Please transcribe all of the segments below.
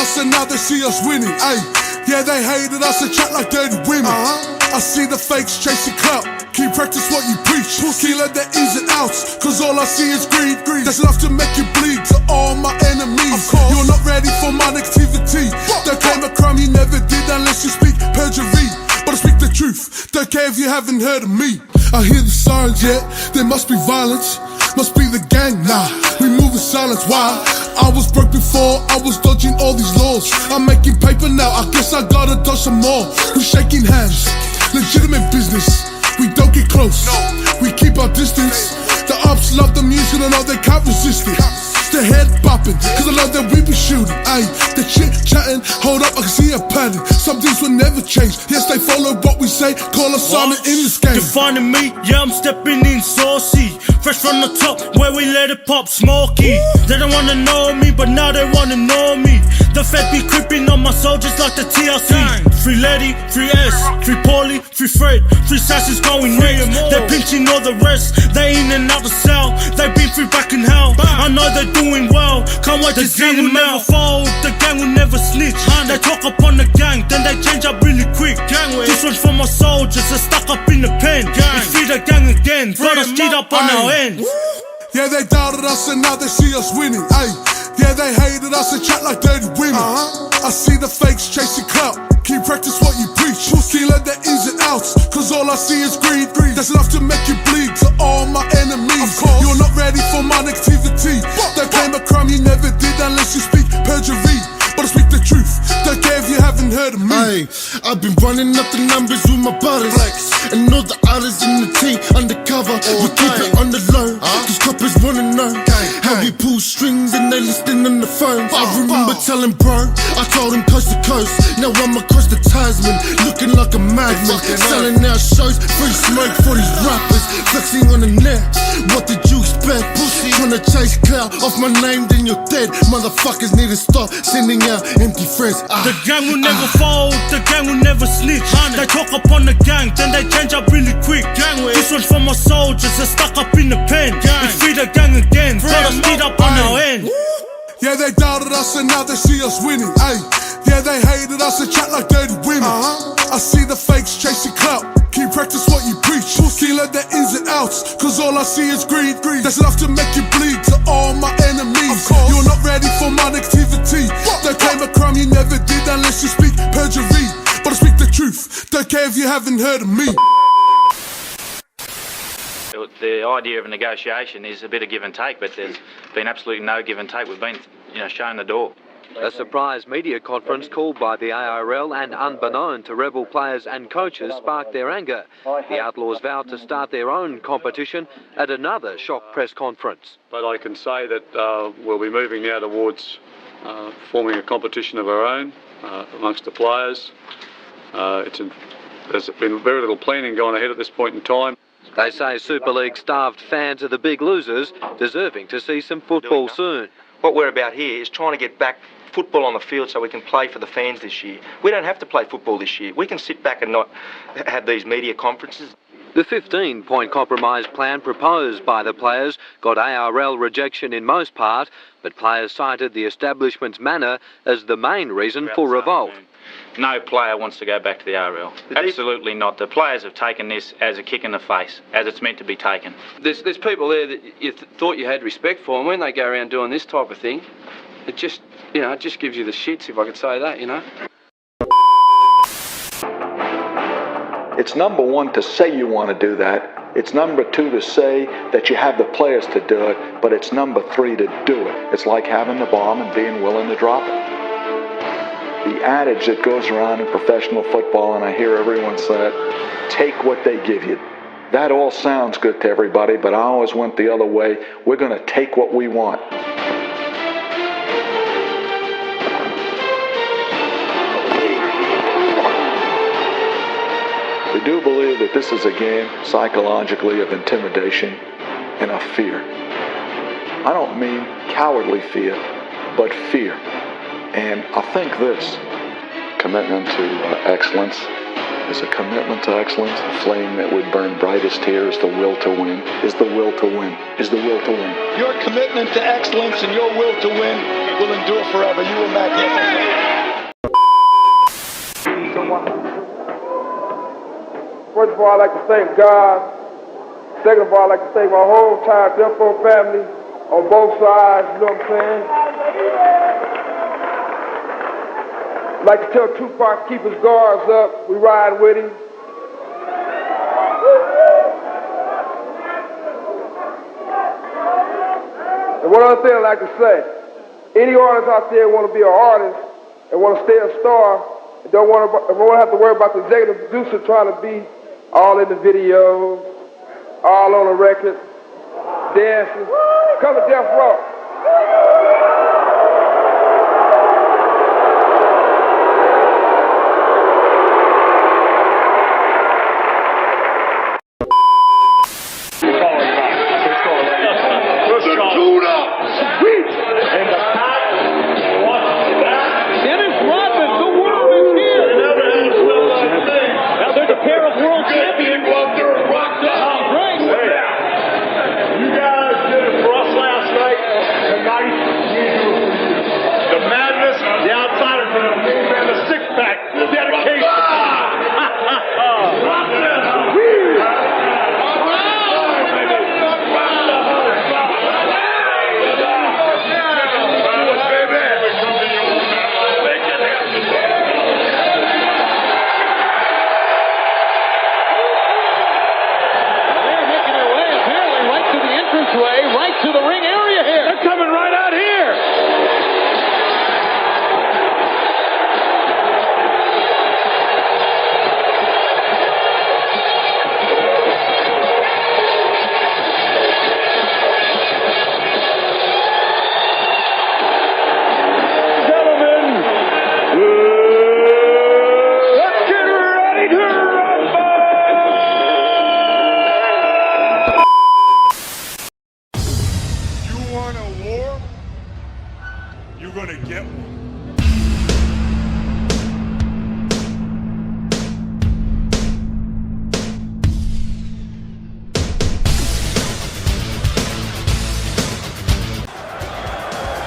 us and now they see us winning. Ay, yeah, they hated us and chat like dirty women. I see the fakes chasing clout. Keep practice what you preach. Keep learn the ins and outs, cause all I see is greed. That's enough to make you bleed. To all my enemies, you're not ready for my negativity. Don't claim a crime you never did unless you speak perjury. But I speak the truth, don't care if you haven't heard of me. I hear the sirens, yeah, there must be violence. Must be the gang, nah, we move in silence. Why? I was broke before, I was dodging all these laws. I'm making paper now, I guess I gotta dodge some more. We're shaking hands, legitimate business. We don't get close, we keep our distance. The ops love the music and all they can't resist it. The head bopping, cause I love that we be shooting. Ayy, the chit chatting, hold up, I can see a pattern. Some things will never change, yes they follow what we say. Call us Simon in this game. Defining me, yeah I'm stepping in saucy. Fresh from the top, where we let it pop smoky. They don't wanna know me, but now they wanna know me. The Fed be creeping on my soldiers like the TLC. Free Letty, free S, free Paulie, free Fred, free Sassy's going next. They're pinching all the rest, they in and out the cell. They been free back in hell, I know they're doing well. Can't wait to see them never fold, the gang will never snitch. They talk upon the gang, then they change up really quick. This one's for my soldiers, they're stuck up in the pen. It's free the gang again, got us cheat up on our ends. Yeah, they doubted us and now they see us winning. Ay, yeah, they hated us and chat like dirty women. I see the fakes chasing clout. Keep practice what you preach. Keep learn the ins and outs, cause all I see is greed. That's enough to make you bleed. To all my enemies, you're not ready for my negativity. Don't claim a crime you never did unless you speak perjury. But I speak the truth, don't care if you haven't heard of me. Hey, I've been running up the numbers with my brothers, and all the others in the team undercover. We keep it on the low, cause coppers wanna know how we pull strings and they listening on the phone. I remember telling bro, I told him coast to coast. Now I'm across the Tasman, looking like a madman. Selling out shows, free smoke for these rappers. Flexing on the net, what did you expect? Trying to chase clout off my name, then you're dead. Motherfuckers need to stop sending out empty threats. The gang will never fold, the gang will never snitch. They talk upon the gang, then they change up really quick. This one's for my soldiers, they're stuck up in the pen. It's free the gang again, got us beat up on our end. Yeah, they doubted us and now they see us winning. Ay, yeah, they hated us and chat like dirty women. I see the fakes chasing clout. Keep practice what you preach. Keep learn the ins and outs, cause all I see is greed. That's enough to make you bleed. To all my enemies, you're not ready for my negativity. Don't claim a crime you never did unless you speak perjury. But I speak the truth, don't care if you haven't heard of me. The idea of a negotiation is a bit of give and take, but there's been absolutely no give and take. We've been, shown the door. A surprise media conference called by the ARL and unbeknown to rebel players and coaches sparked their anger. The Outlaws vowed to start their own competition at another shock press conference. But I can say that we'll be moving now towards forming a competition of our own amongst the players. There's been very little planning going ahead at this point in time. They say Super League starved fans are the big losers, deserving to see some football soon. What we're about here is trying to get back football on the field so we can play for the fans this year. We don't have to play football this year. We can sit back and not have these media conferences. The 15-point compromise plan proposed by the players got ARL rejection in most part, but players cited the establishment's manner as the main reason for revolt. No player wants to go back to the RL. Absolutely not. The players have taken this as a kick in the face, as it's meant to be taken. There's people there that you thought you had respect for, and when they go around doing this type of thing, it just, it just gives you the shits, if I could say that, It's number one to say you want to do that. It's number two to say that you have the players to do it, but it's number three to do it. It's like having the bomb and being willing to drop it. The adage that goes around in professional football, and I hear everyone say it, take what they give you. That all sounds good to everybody, but I always went the other way. We're going to take what we want. We do believe that this is a game psychologically of intimidation and of fear. I don't mean cowardly fear, but fear. And I think this commitment to excellence, is a commitment to excellence. The flame that would burn brightest here is the will to win, is the will to win, is the will to win. Your commitment to excellence and your will to win will endure forever. You were magnificent. First of all, I'd like to thank God. Second of all, I'd like to thank my whole entire Defo family on both sides, you know what I'm saying? I'd like to tell Tupac to keep his guards up. We ride with him. And one other thing I'd like to say, any artists out there want to be an artist and want to stay a star and don't want to have to worry about the executive producer trying to be all in the videos, all on the record, dancing. Come to Death Row.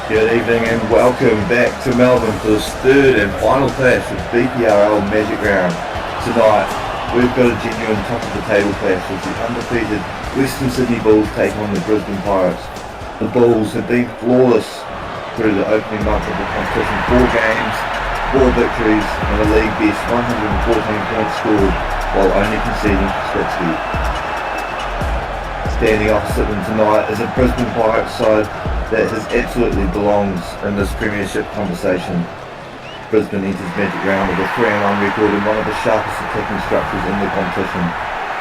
Good evening and welcome back to Melbourne for this third and final clash of VPRL Magic Round. Tonight we've got a genuine top of the table clash as the undefeated Western Sydney Bulls take on the Brisbane Pirates. The Bulls have been flawless through the opening month of the competition, 4 games, 4 victories and a league best 114 points scored while only conceding 60. Standing opposite them tonight is a Brisbane Pirates side that absolutely belongs in this premiership conversation. Brisbane enters Magic Round with a 3-1 record and one of the sharpest attacking structures in the competition.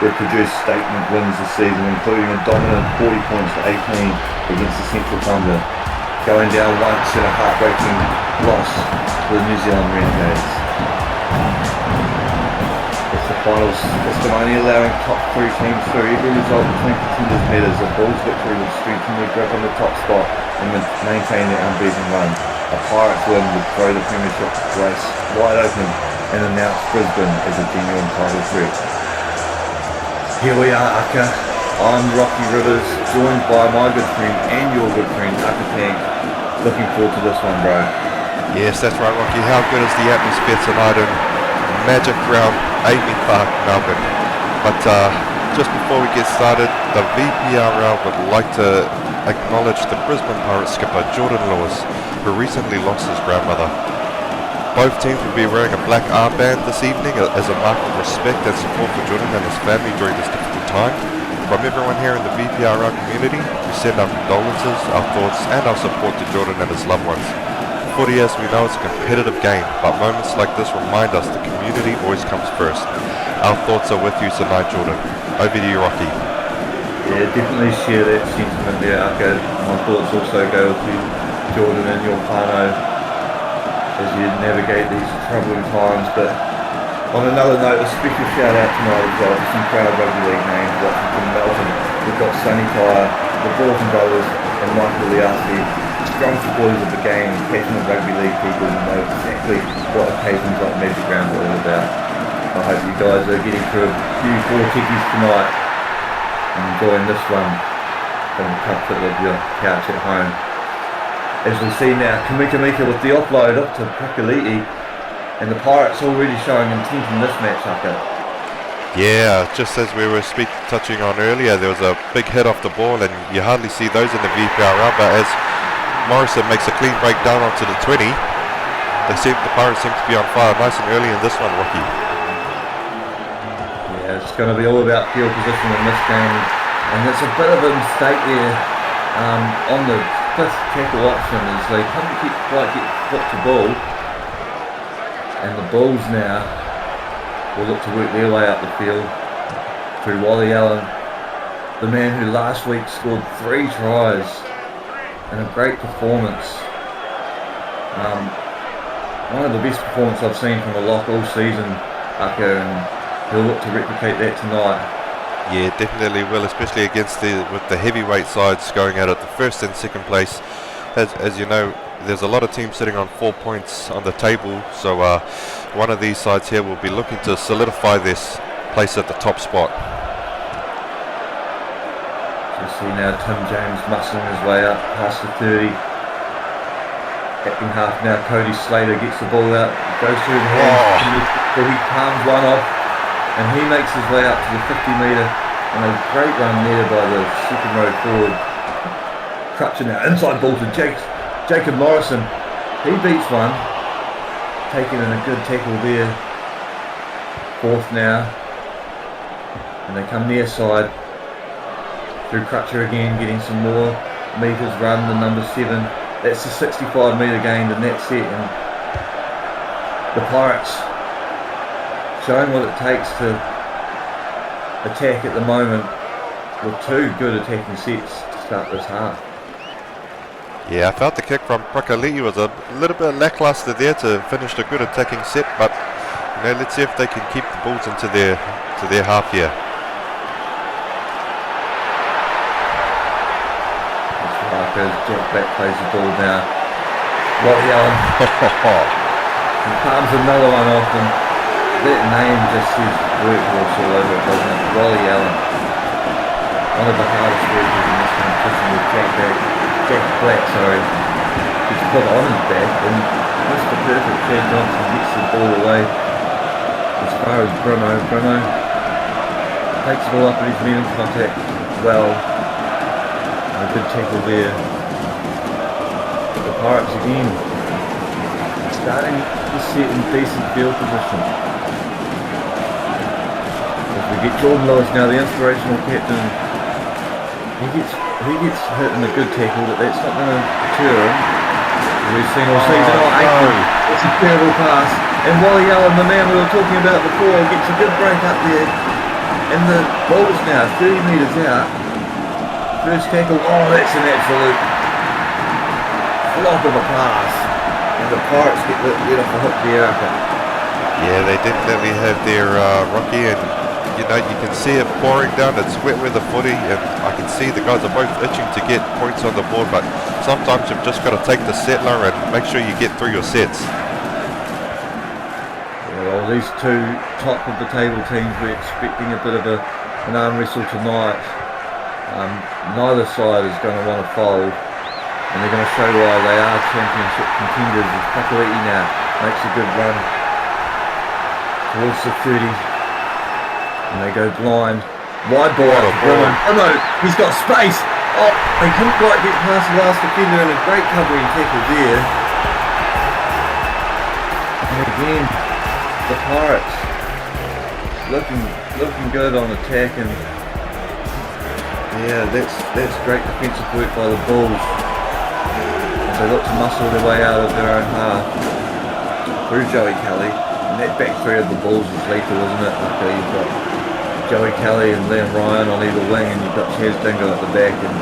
They've produced statement wins this season, including a dominant 40 points to 18 against the Central Thunder, going down once in a heartbreaking loss to the New Zealand Renegades. It's the finals testimony allowing top 3 teams through. Every result between contenders matters. A Bulls victory will strengthen their grip on the top spot and maintain their unbeaten run. A Pirates win would throw the premiership race wide open and announce Brisbane as a genuine title threat. Here we are, Aka. I'm Rocky Rivers, joined by my good friend and your good friend, Aka Tank. Looking forward to this one, bro. Yes, that's right, Rocky. How good is the atmosphere tonight in Magic Round, Amy Park, Melbourne? But just before we get started, the VPRL would like to acknowledge the Brisbane Pirates skipper Jordan Lewis, who recently lost his grandmother. Both teams will be wearing a black armband this evening as a mark of respect and support for Jordan and his family during this difficult time. From everyone here in the VPRL community, we send our condolences, our thoughts and our support to Jordan and his loved ones. Footy, as we know, is a competitive game, but moments like this remind us the community always comes first. Our thoughts are with you tonight, Jordan. Over to you, Rocky. Yeah, definitely share that sentiment there, Aka. My thoughts also go with you, Jordan, and your whānau as you navigate these troubling times. But on another note, a special shout out tonight as well to some proud rugby league names watching from Melbourne. We've got Sonny Tyre, the Bolton brothers, and Michael Liassi, strong supporters of the game and passionate rugby league people who know exactly what occasions like Magic Round are all about. I hope you guys are getting through a few 4 tickies tonight and enjoying this one from the comfort of your couch at home. As we see now, Kamika with the offload up to Pakaliti, and the Pirates already showing intent in this match, Haka. Yeah, just as we were touching on earlier, there was a big hit off the ball, and you hardly see those in the VPRL, but as Morrison makes a clean break down onto the 20, the Pirates seem to be on fire nice and early in this one, Rocky. Yeah, it's going to be all about field position in this game, and it's a bit of a mistake there on the 5th tackle option as they come to quite get foot to ball, and the Bulls now will look to work their way up the field through Wally Allen, the man who last week scored 3 tries and a great performance. One of the best performances I've seen from a lock all season, Aka, and he'll look to replicate that tonight. Yeah, definitely will, especially against with the heavyweight sides going out at the first and second place. As you know, there's a lot of teams sitting on 4 points on the table, so one of these sides here will be looking to solidify this place at the top spot. You see now Tim James muscling his way up past the 30. Acting half now, Cody Slater gets the ball out, goes through the hands, he palms one off, and he makes his way up to the 50 metre, and a great run there by the second row forward. Crutcher now, inside ball to Jacob Morrison. He beats one, taking in a good tackle there. 4th now, and they come near side through Crutcher again, getting some more metres run, the number 7. That's the 65 metre gain in that set, and the Pirates showing what it takes to attack at the moment with 2 good attacking sets to start this half. Yeah, I felt the kick from Prakalii was a little bit lackluster there to finish the good attacking set, but let's see if they can keep the Bulls into their half here. Jack Black plays the ball now. Wally Allen. He palms another one off, and that name just says workhorse all over it, doesn't it? Wally Allen. One of the hardest workers in this competition with Jack Black, he's put on his back, and Mr. Perfect Chad Johnson gets the ball away as far as Bruno. Bruno takes the ball up and he's made in contact well. A good tackle there. The Pirates again starting to set in decent field position. As we get Jordan Lewis now, the inspirational captain, he gets hit in a good tackle, but that's not going to deter him. We've seen all season. It's a terrible pass, and Wally Allen, the man we were talking about before, gets a good break up there, and the Bulls now 30 metres out. First tackle, that's an absolute flop of a pass, and the Pirates get let off the hook there. Yeah, they definitely have their Rocky, and you can see it pouring down. It's wet weather footy, and I can see the guys are both itching to get points on the board, but sometimes you've just got to take the settler and make sure you get through your sets. Well, these 2 top of the table teams, we're expecting a bit of an arm wrestle tonight. Neither side is going to want to fold, and they're going to show why they are championship contenders. As Pakaliti now makes a good run towards the 30, and they go blind. Wide ball to Bruno. Oh no, he's got space. They couldn't quite get past the last defender, and a great covering tackle there. And again, the Pirates looking good on attack, and yeah, that's great defensive work by the Bulls as they look to muscle their way out of their own half through Joey Kelly, and that back 3 of the Bulls is lethal, isn't it? Okay, you've got Joey Kelly and Liam Ryan on either wing, and you've got Chaz Dingo at the back, and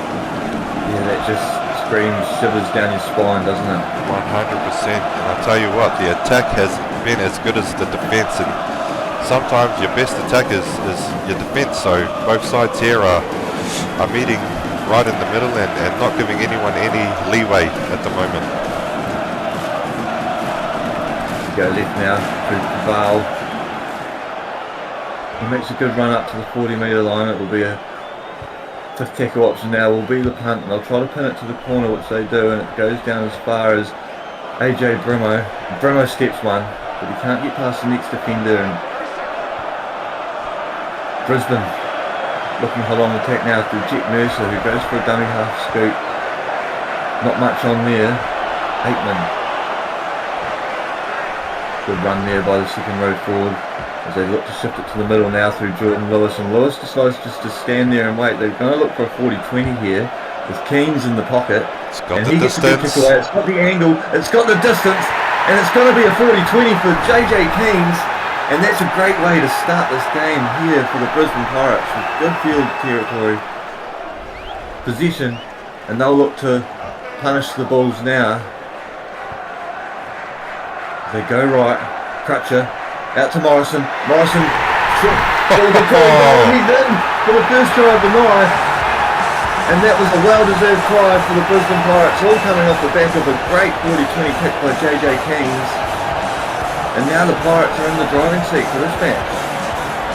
yeah, that just screams shivers down your spine, doesn't it? 100%, and I tell you what, the attack has been as good as the defence, and sometimes your best attack is your defence, so both sides here are meeting right in the middle and not giving anyone any leeway at the moment. Go left now through Val. He makes a good run up to the 40-metre line. It will be a fifth tackle option now. Will be the punt, and they'll try to pin it to the corner, which they do, and it goes down as far as AJ Brimo. Brimo steps one, but he can't get past the next defender, and Brisbane looking for a long attack now through Jet Mercer, who goes for a dummy half scoop. Not much on there. Aikman. Good run there by the second row forward as they look to shift it to the middle now through Jordan Lewis, and Lewis decides just to stand there and wait. They're going to look for a 40-20 here with Keanes in the pocket, and he gets a good kick away. It's got the angle, it's got the distance, and it's going to be a 40-20 for JJ Keanes, and that's a great way to start this game here for the Brisbane Pirates with good field territory possession, and they'll look to punish the Bulls now. They go right, Crutcher out to Morrison. Morrison, short ball to goal. He's in for the first try of the night, and that was a well-deserved try for the Brisbane Pirates, all coming off the back of a great 40-20 kick by JJ Keanes. And now the Pirates are in the driving seat for this match.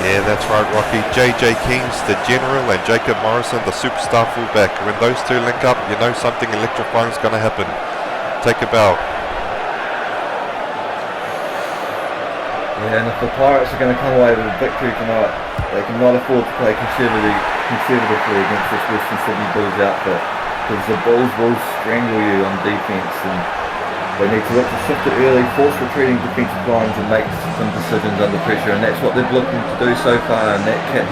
Yeah, that's right, Rocky. JJ Keanes, the general, and Jacob Morrison, the superstar fullback. When those two link up, you know something electrifying is going to happen. Take a bow. Yeah, and if the Pirates are going to come away with a victory tonight, they cannot afford to play conservatively against this Western Sydney Bulls outfit, because the Bulls will strangle you on defence, and they need to look to shift it early, force retreating defensive lines, and make some decisions under pressure, and that's what they're looking to do so far. And that kick,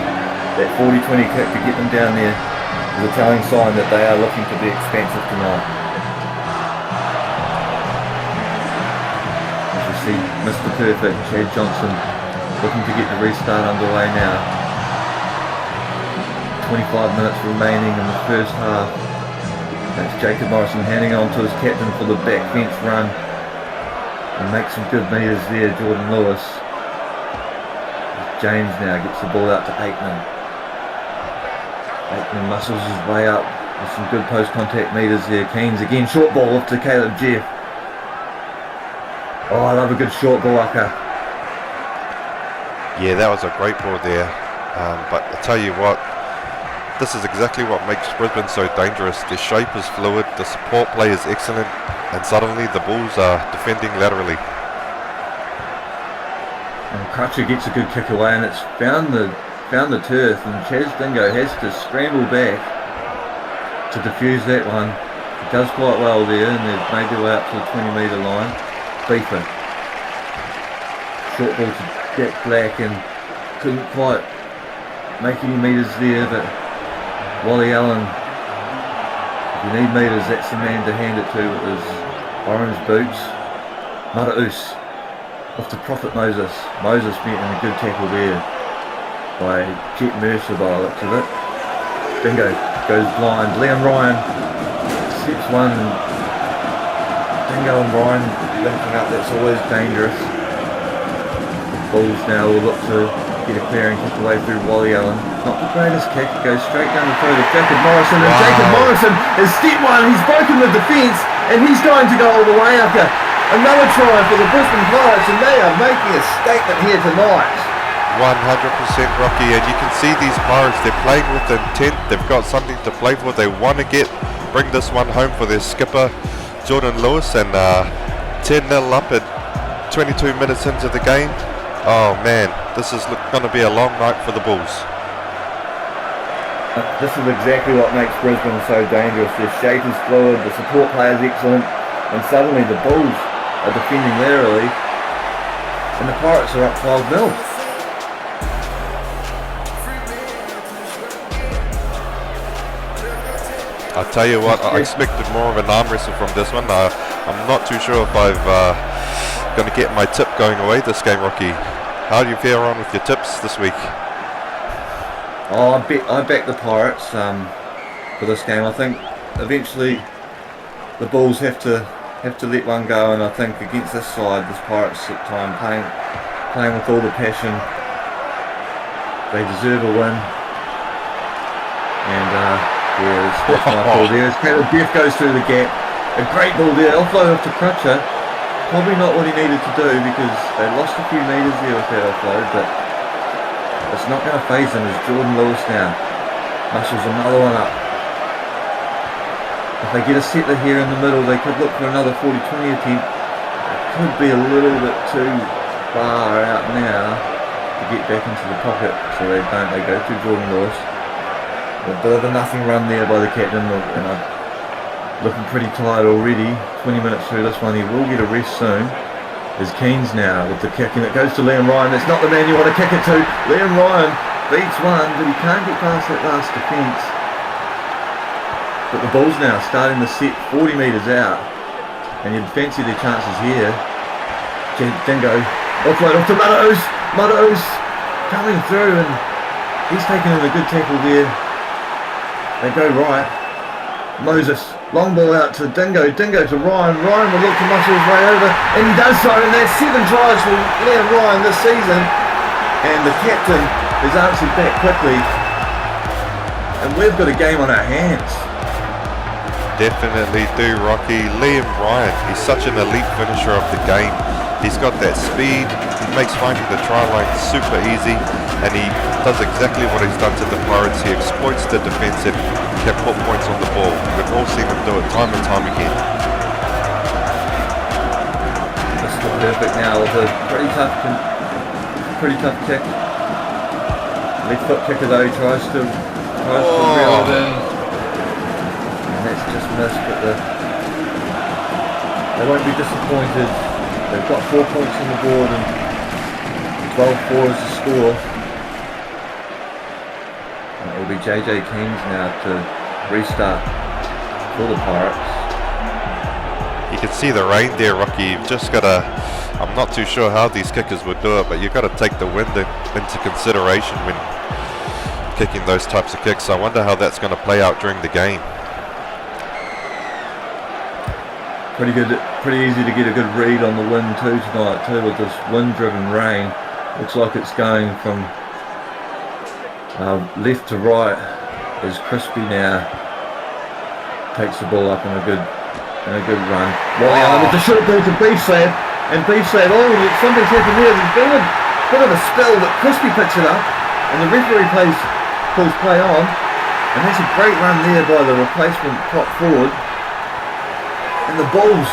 that 40-20 kick to get them down there, is a telling sign that they are looking to be expansive tonight. See Mr. Perfect, Chad Johnson, looking to get the restart underway now. 25 minutes remaining in the first half. That's Jacob Morrison handing on to his captain for the back fence run, and makes some good meters there, Jordan Lewis. James now gets the ball out to Aikman. Aikman muscles his way up with some good post-contact meters there. Keanes again, short ball off to Caleb Jeff. Oh, I love a good short ball, Aka. Yeah, that was a great ball there. But I tell you what, this is exactly what makes Brisbane so dangerous. Their shape is fluid, the support play is excellent, and suddenly the Bulls are defending laterally. And Crutcher gets a good kick away, and it's found the turf, and Chaz Dingo has to scramble back to defuse that one. He does quite well there, and they've made their way up to the 20-metre line. Beefer. Short ball to Jack Black, and couldn't quite make any meters there, but Wally Allen, if you need meters, that's the man to hand it to with his orange boots. Maraus off to Prophet Moses. Moses met in a good tackle there by Jet Mercer by the looks of it. Dingo goes blind. Liam Ryan steps one, and Dingo and Ryan linking up, that's always dangerous. The Bulls now will look to get a clearing kick away through Wally Allen. Not the greatest kick, it goes straight down the throat of Jacob Morrison, and Jacob Morrison is step one, he's broken the defence, and he's going to go all the way up. Another try for the Brisbane Pirates, and they are making a statement here tonight. 100% Rocky, and you can see these Pirates, they're playing with intent, they've got something to play for, they want to bring this one home for their skipper Jordan Lewis, and 10-0 up at 22 minutes into the game. Oh man, this is going to be a long night for the Bulls. This is exactly what makes Brisbane so dangerous. Their shape is fluid, the support play is excellent, and suddenly the Bulls are defending laterally, and the Pirates are up 12-0. I'll tell you what, I expected more of an arm wrestle from this one. I'm not too sure if I'm going to get my tip going away this game, Rocky. How do you fare on with your tips this week? Oh, I back the Pirates for this game. I think eventually the Bulls have to let one go, and I think against this side, this Pirates time playing with all the passion, they deserve a win. And that's my ball there. Caleb Jeff goes through the gap. A great ball there. Offload off to Crutcher. Probably not what he needed to do, because they lost a few metres there with that offload, but it's It's not going to phase them. It's Jordan Lewis now. Muscles another one up. If they get a settler here in the middle, they could look for another 40-20 attempt. It could be a little bit too far out now to get back into the pocket, so they don't. They go through Jordan Lewis. A bit of a nothing run there by the captain, and looking pretty tired already. 20 minutes through this one, he will get a rest soon. Is Keynes now with the kick, and it goes to Liam Ryan. That's not the man you want to kick it to. Liam Ryan beats one, but he can't get past that last defence. But the Bulls now starting to set 40 metres out, and you'd fancy their chances here. Dingo, offload off to Meadows. Meadows coming through, and he's taking in a good tackle there. They go right. Moses, long ball out to Dingo. Dingo to Ryan. Ryan will look to muscle his way over, and he does so. And that's 7 tries for Liam Ryan this season. And the captain has answered back quickly. And we've got a game on our hands. Definitely do, Rocky. Liam Ryan, he's such an elite finisher of the game. He's got that speed, he makes finding the try line super easy, and he does exactly what he's done to the Pirates. He exploits the defensive, can put points on the ball. We've all seen him do it time and time again. This is perfect now with a pretty tough kick. Left foot kicker though, he tries to reel it in. And that's just missed, but they won't be disappointed. They've got 4 points on the board and 12-4 is the score. And it will be JJ Keynes now to restart for the Pirates. You can see the rain there, Rocky. You've just got to, I'm not too sure how these kickers would do it, but you've got to take the wind into consideration when kicking those types of kicks. I wonder how that's going to play out during the game. Pretty easy to get a good read on the wind too tonight too, with this wind-driven rain. Looks like it's going from left to right. As Crispy now takes the ball up in a good run. Wow, with the short ball to Beefslab, and Beefslab, something's happened there. There's been a bit of a spell, but Crispy picks it up, and the referee pulls play on, and that's a great run there by the replacement prop forward. And the Bulls,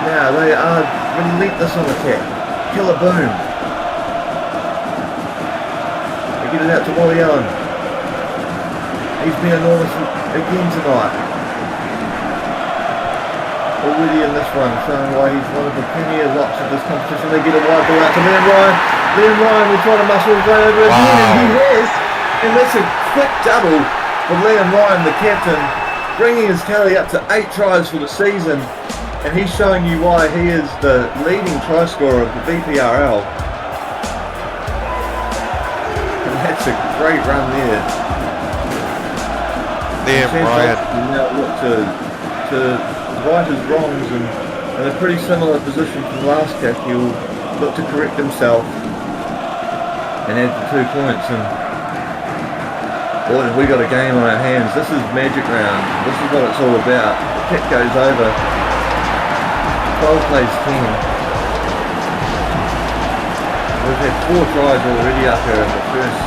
now they are relentless on attack. Killer boom. They get it out to Wally Allen. He's been enormous again tonight. Already in this one, showing why he's one of the premier locks of this competition. They get a wide ball out to Liam Ryan. Liam Ryan will try to muscle his way over again, and he has. And that's a quick double for Liam Ryan, the captain, bringing his tally up to 8 tries for the season, and he's showing you why he is the leading try scorer of the VPRL. And that's a great run there. Liam Ryan will now look to right his wrongs, and in a pretty similar position from last kick, he'll look to correct himself and add the 2 points. And boy, we got a game on our hands. This is magic round. This is what it's all about. The kick goes over. 12 plays 10. We've had 4 tries already up here in the first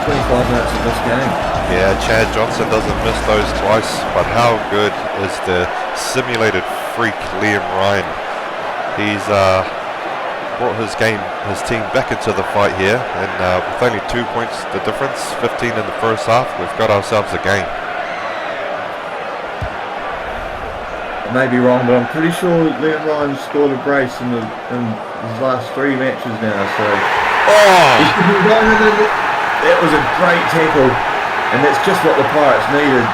25 minutes of this game. Yeah, Chad Johnson doesn't miss those twice, but how good is the simulated freak Liam Ryan? He's brought his team back into the fight here, and with only 2 points the difference, 15 in the first half, we've got ourselves a game. I may be wrong, but I'm pretty sure Liam Ryan scored a brace in his last 3 matches now, so... That was a great tackle, and that's just what the Pirates needed.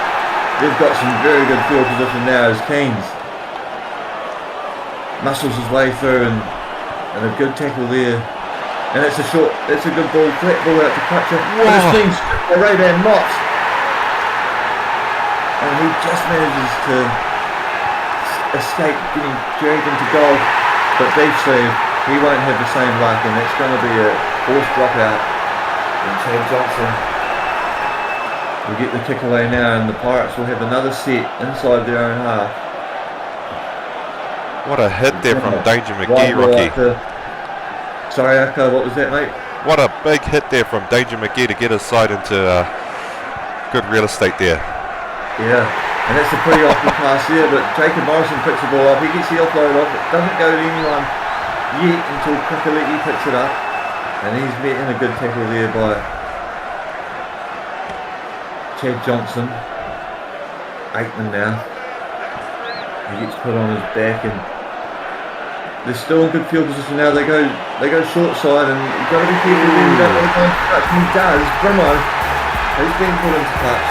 They've got some very good field position now as Keynes muscles his way through, and a good tackle there, and it's a good ball, flat ball out to Crutcher. But it's been stripped by Ray-Ban Mott, and he just manages to escape getting dragged into goal. But Beefslab, he won't have the same luck, and that's going to be a forced dropout. And Chad Johnson will get the kick away now, and the Pirates will have another set inside their own half. What a hit there from Danger McGee, Rocky. Sorry, Akko, what was that, mate? What a big hit there from Danger McGee to get his side into good real estate there. Yeah, and that's a pretty awful pass here, but Jacob Morrison picks the ball up. He gets the offload off. It doesn't go to anyone yet until Kukaliki picks it up. And he's met in a good tackle there by Chad Johnson. Aikman now. He gets put on his back and they're still in good field position now. They go short side and you've got to be careful when you don't want to go into touch. And he does. Brimo, he's been put into touch.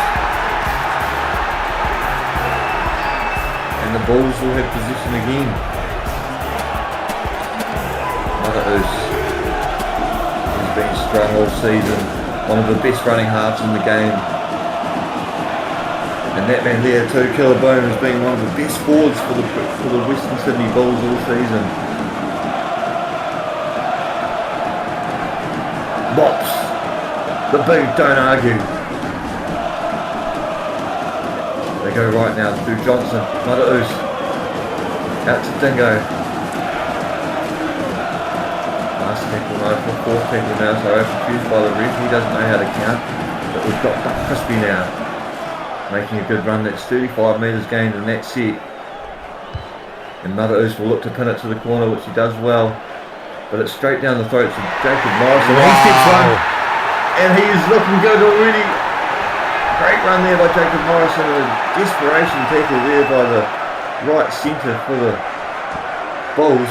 And the Bulls will have position again. Mother Oos has been strong all season. One of the best running halves in the game. And that man there too, Killabone, has been one of the best forwards for the Western Sydney Bulls all season. Mops. The big don't argue. They go right now through Johnson. Mother Oos. Out to Dingo. Last tackle, no, for fourth tackle now, so I'm confused by the ref. He doesn't know how to count. But we've got Buck Crispy now. Making a good run. That's 35 metres gained in that set. And Mother Oos will look to pin it to the corner, which he does well. But it's straight down the throats of Jacob Morrison. Wow. He steps one. And he is looking good already. Great run there by Jacob Morrison. A desperation tackle there by the right centre for the Bulls.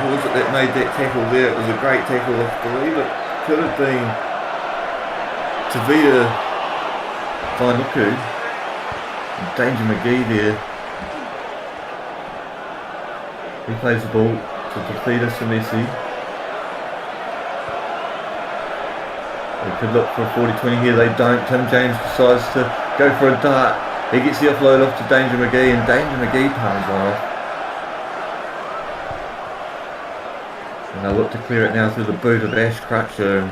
Who was it that made that tackle there? It was a great tackle. I believe it could have been Tavita Vainuku. Danger McGee there. He plays the ball to Tavita Samesi. They could look for a 40-20 here. They don't. Tim James decides to go for a dart. He gets the offload off to Danger McGee, and Danger McGee palms one off. And they'll look to clear it now through the boot of Ash Crutcher. And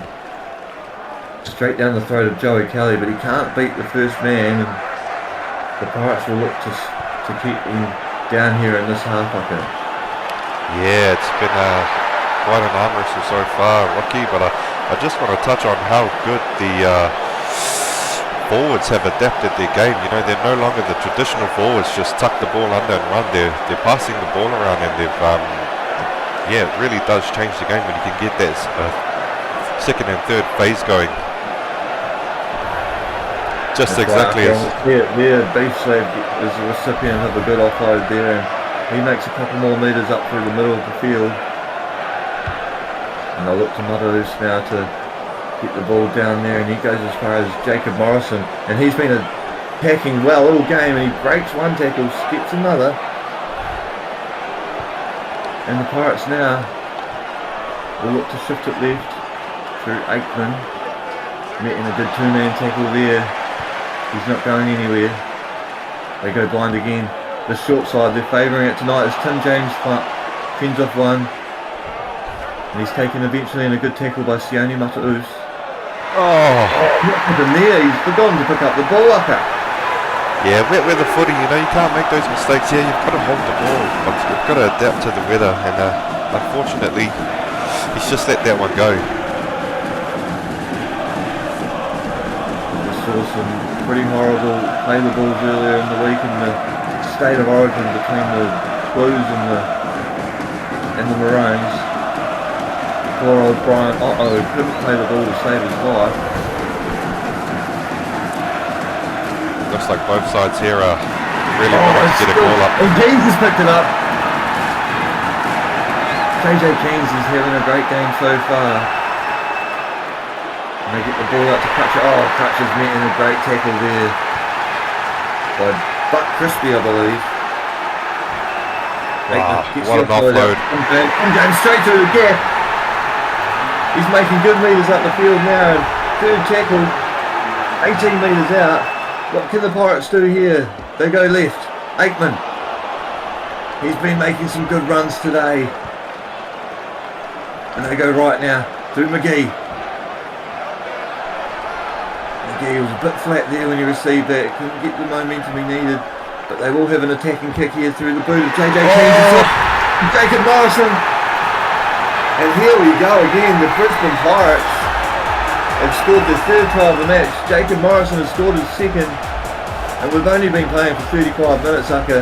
straight down the throat of Joey Kelly, but he can't beat the first man, and the Pirates will look to keep him down here in this half, I think. Yeah, it's been quite an arm wrestle so far, Rocky, but I just want to touch on how good the forwards have adapted their game. You know, they're no longer the traditional forwards, just tuck the ball under and run. They're passing the ball around, and they've, yeah, it really does change the game when you can get that second and third phase going. Just that's exactly right. as Beef Slab is the recipient of a good offload there, and he makes a couple more metres up through the middle of the field. And they'll look to Mother Oos now to get the ball down there, and he goes as far as Jacob Morrison, and he's been attacking well all game, and he breaks one tackle, skips another. And the Pirates now will look to shift it left through Aikman. Met in a good two-man tackle there. He's not going anywhere. They go blind again. The short side, they're favouring it tonight as Tim James fends off one. And he's taken eventually in a good tackle by Sione Mataus. Oh! What happened there? He's forgotten to pick up the ball up. Yeah, wet weather footy, you know, you can't make those mistakes here. You've got to hold the ball. You've got to adapt to the weather, and unfortunately, he's just let that one go. We saw some pretty horrible play the balls earlier in the week in the state of origin between the Blues and the Maroons. Poor old Brian couldn't play the ball to save his life. Looks like both sides here are really wanting to get a ball up. And Keynes has picked it up. JJ Keynes is having a great game so far. And they get the ball out to Crutcher. Oh, Crutcher's met in a great tackle there by Buck Crispy, I believe. Wow, what an offload. I'm going straight through the gap. He's making good metres up the field now. And third tackle, 18 metres out. What can the Pirates do here? They go left. Aikman. He's been making some good runs today. And they go right now through McGee. McGee was a bit flat there when he received that. Couldn't get the momentum he needed. But they will have an attacking kick here through the boot of JJ Keynes. Jacob Morrison. Well, here we go again. The Brisbane Pirates have scored their third try of the match. Jacob Morrison has scored his second. And we've only been playing for 35 minutes, Aka.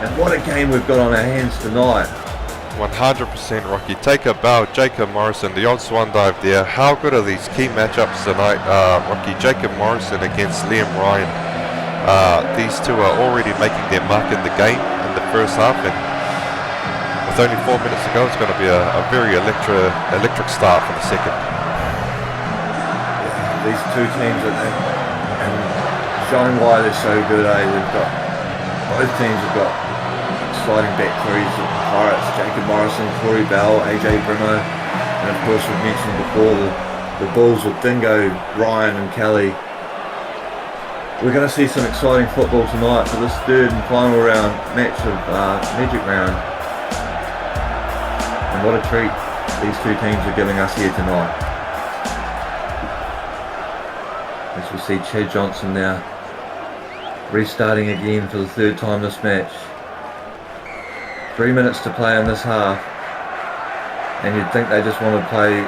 And what a game we've got on our hands tonight. 100% Rocky. Take a bow, Jacob Morrison, the odd swan dive there. How good are these key matchups tonight, Rocky? Jacob Morrison against Liam Ryan. These two are already making their mark in the game in the first half, and with only 4 minutes to go, it's going to be a very electric start for the second. These two teams are showing why they're so good, both teams have got exciting back threes. The Pirates, Jacob Morrison, Corey Bell, AJ Brimo, and of course we've mentioned before the Bulls with Dingo, Ryan and Kelly. We're going to see some exciting football tonight for this third and final round match of Magic Round. And what a treat these two teams are giving us here tonight. As we see Chad Johnson now restarting again for the third time this match. 3 minutes to play in this half, and you'd think they just want to play,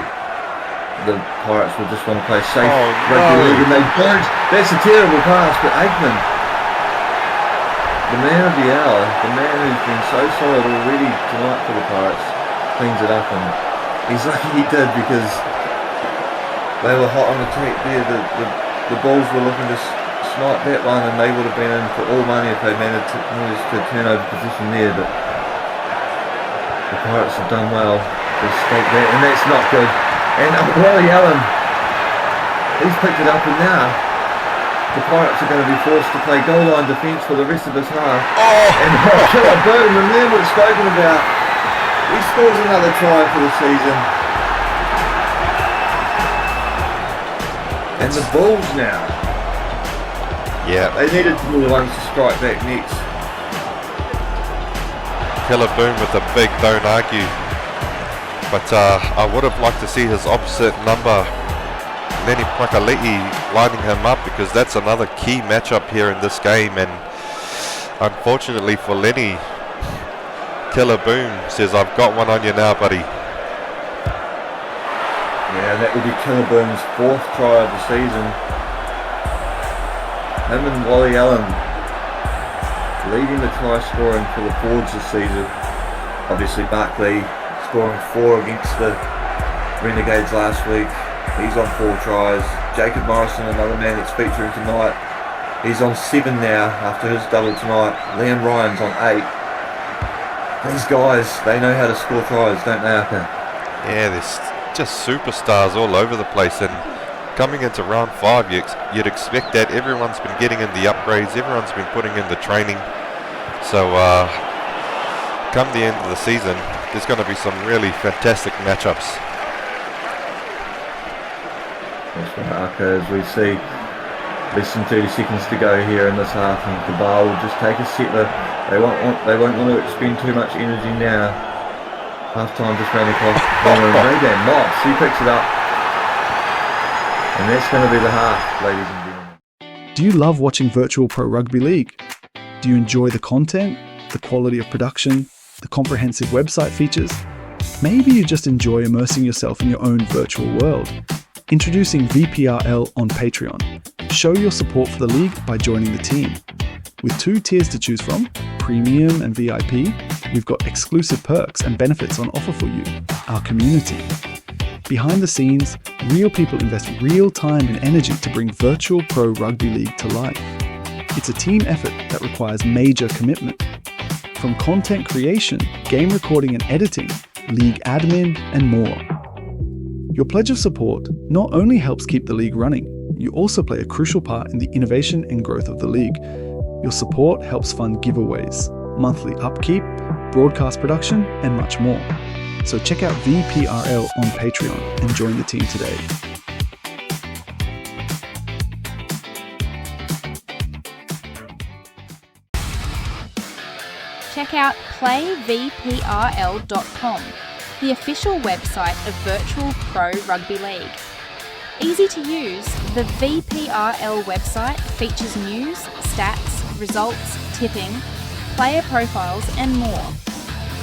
the Pirates would just want to play safe rugby league, and they don't. That's a terrible pass, but Aikman, the man of the hour, the man who's been so solid already tonight for the Pirates, cleans it up, and he's lucky he did, because they were hot on the tape there. The Bulls were looking to snipe that one, and they would have been in for all money if they managed to turn over position there, but the Pirates have done well to escape that, and that's not good. And Wally Allen, he's picked it up, and now the Pirates are going to be forced to play goal line defence for the rest of this half. And Killer Boom, the man we've spoken about, he scores another try for the season. And the Bulls now. Yeah. They needed to be the ones to strike back next. Killer Boom with a big don't argue. But I would have liked to see his opposite number, Lenny Prakaliti, lining him up, because that's another key matchup here in this game. And unfortunately for Lenny, Killer Boom says, I've got one on you now, buddy. Yeah, that will be Killer Boom's fourth try of the season. Him and Wally Allen leading the try scoring for the forwards this season. Obviously Barkley scoring 4 against the Renegades last week. He's on 4 tries. Jacob Morrison, another man that's featuring tonight, he's on 7 now after his double tonight. Liam Ryan's on 8. These guys, they know how to score tries, don't they, Aka? Yeah, there's just superstars all over the place, and coming into round 5 you'd expect that. Everyone's been getting in the upgrades, everyone's been putting in the training, so come the end of the season there's going to be some really fantastic matchups. That's right, Aka, as we see less than 30 seconds to go here in this half, and Cabal will just take a settler. They won't want to expend too much energy now. Half time just ran across the corner, and Reagan Moss, he picks it up. And that's going to be the half, ladies and gentlemen. Do you love watching Virtual Pro Rugby League? Do you enjoy the content, the quality of production, the comprehensive website features? Maybe you just enjoy immersing yourself in your own virtual world. Introducing VPRL on Patreon. Show your support for the league by joining the team. With 2 tiers to choose from, Premium and VIP, we've got exclusive perks and benefits on offer for you, our community. Behind the scenes, real people invest real time and energy to bring Virtual Pro Rugby League to life. It's a team effort that requires major commitment. From content creation, game recording and editing, league admin, and more. Your pledge of support not only helps keep the league running, you also play a crucial part in the innovation and growth of the league. Your support helps fund giveaways, monthly upkeep, broadcast production, and much more. So check out VPRL on Patreon and join the team today. Check out playvprl.com, the official website of Virtual Pro Rugby League. Easy to use, the VPRL website features news, stats, results, tipping, player profiles and more.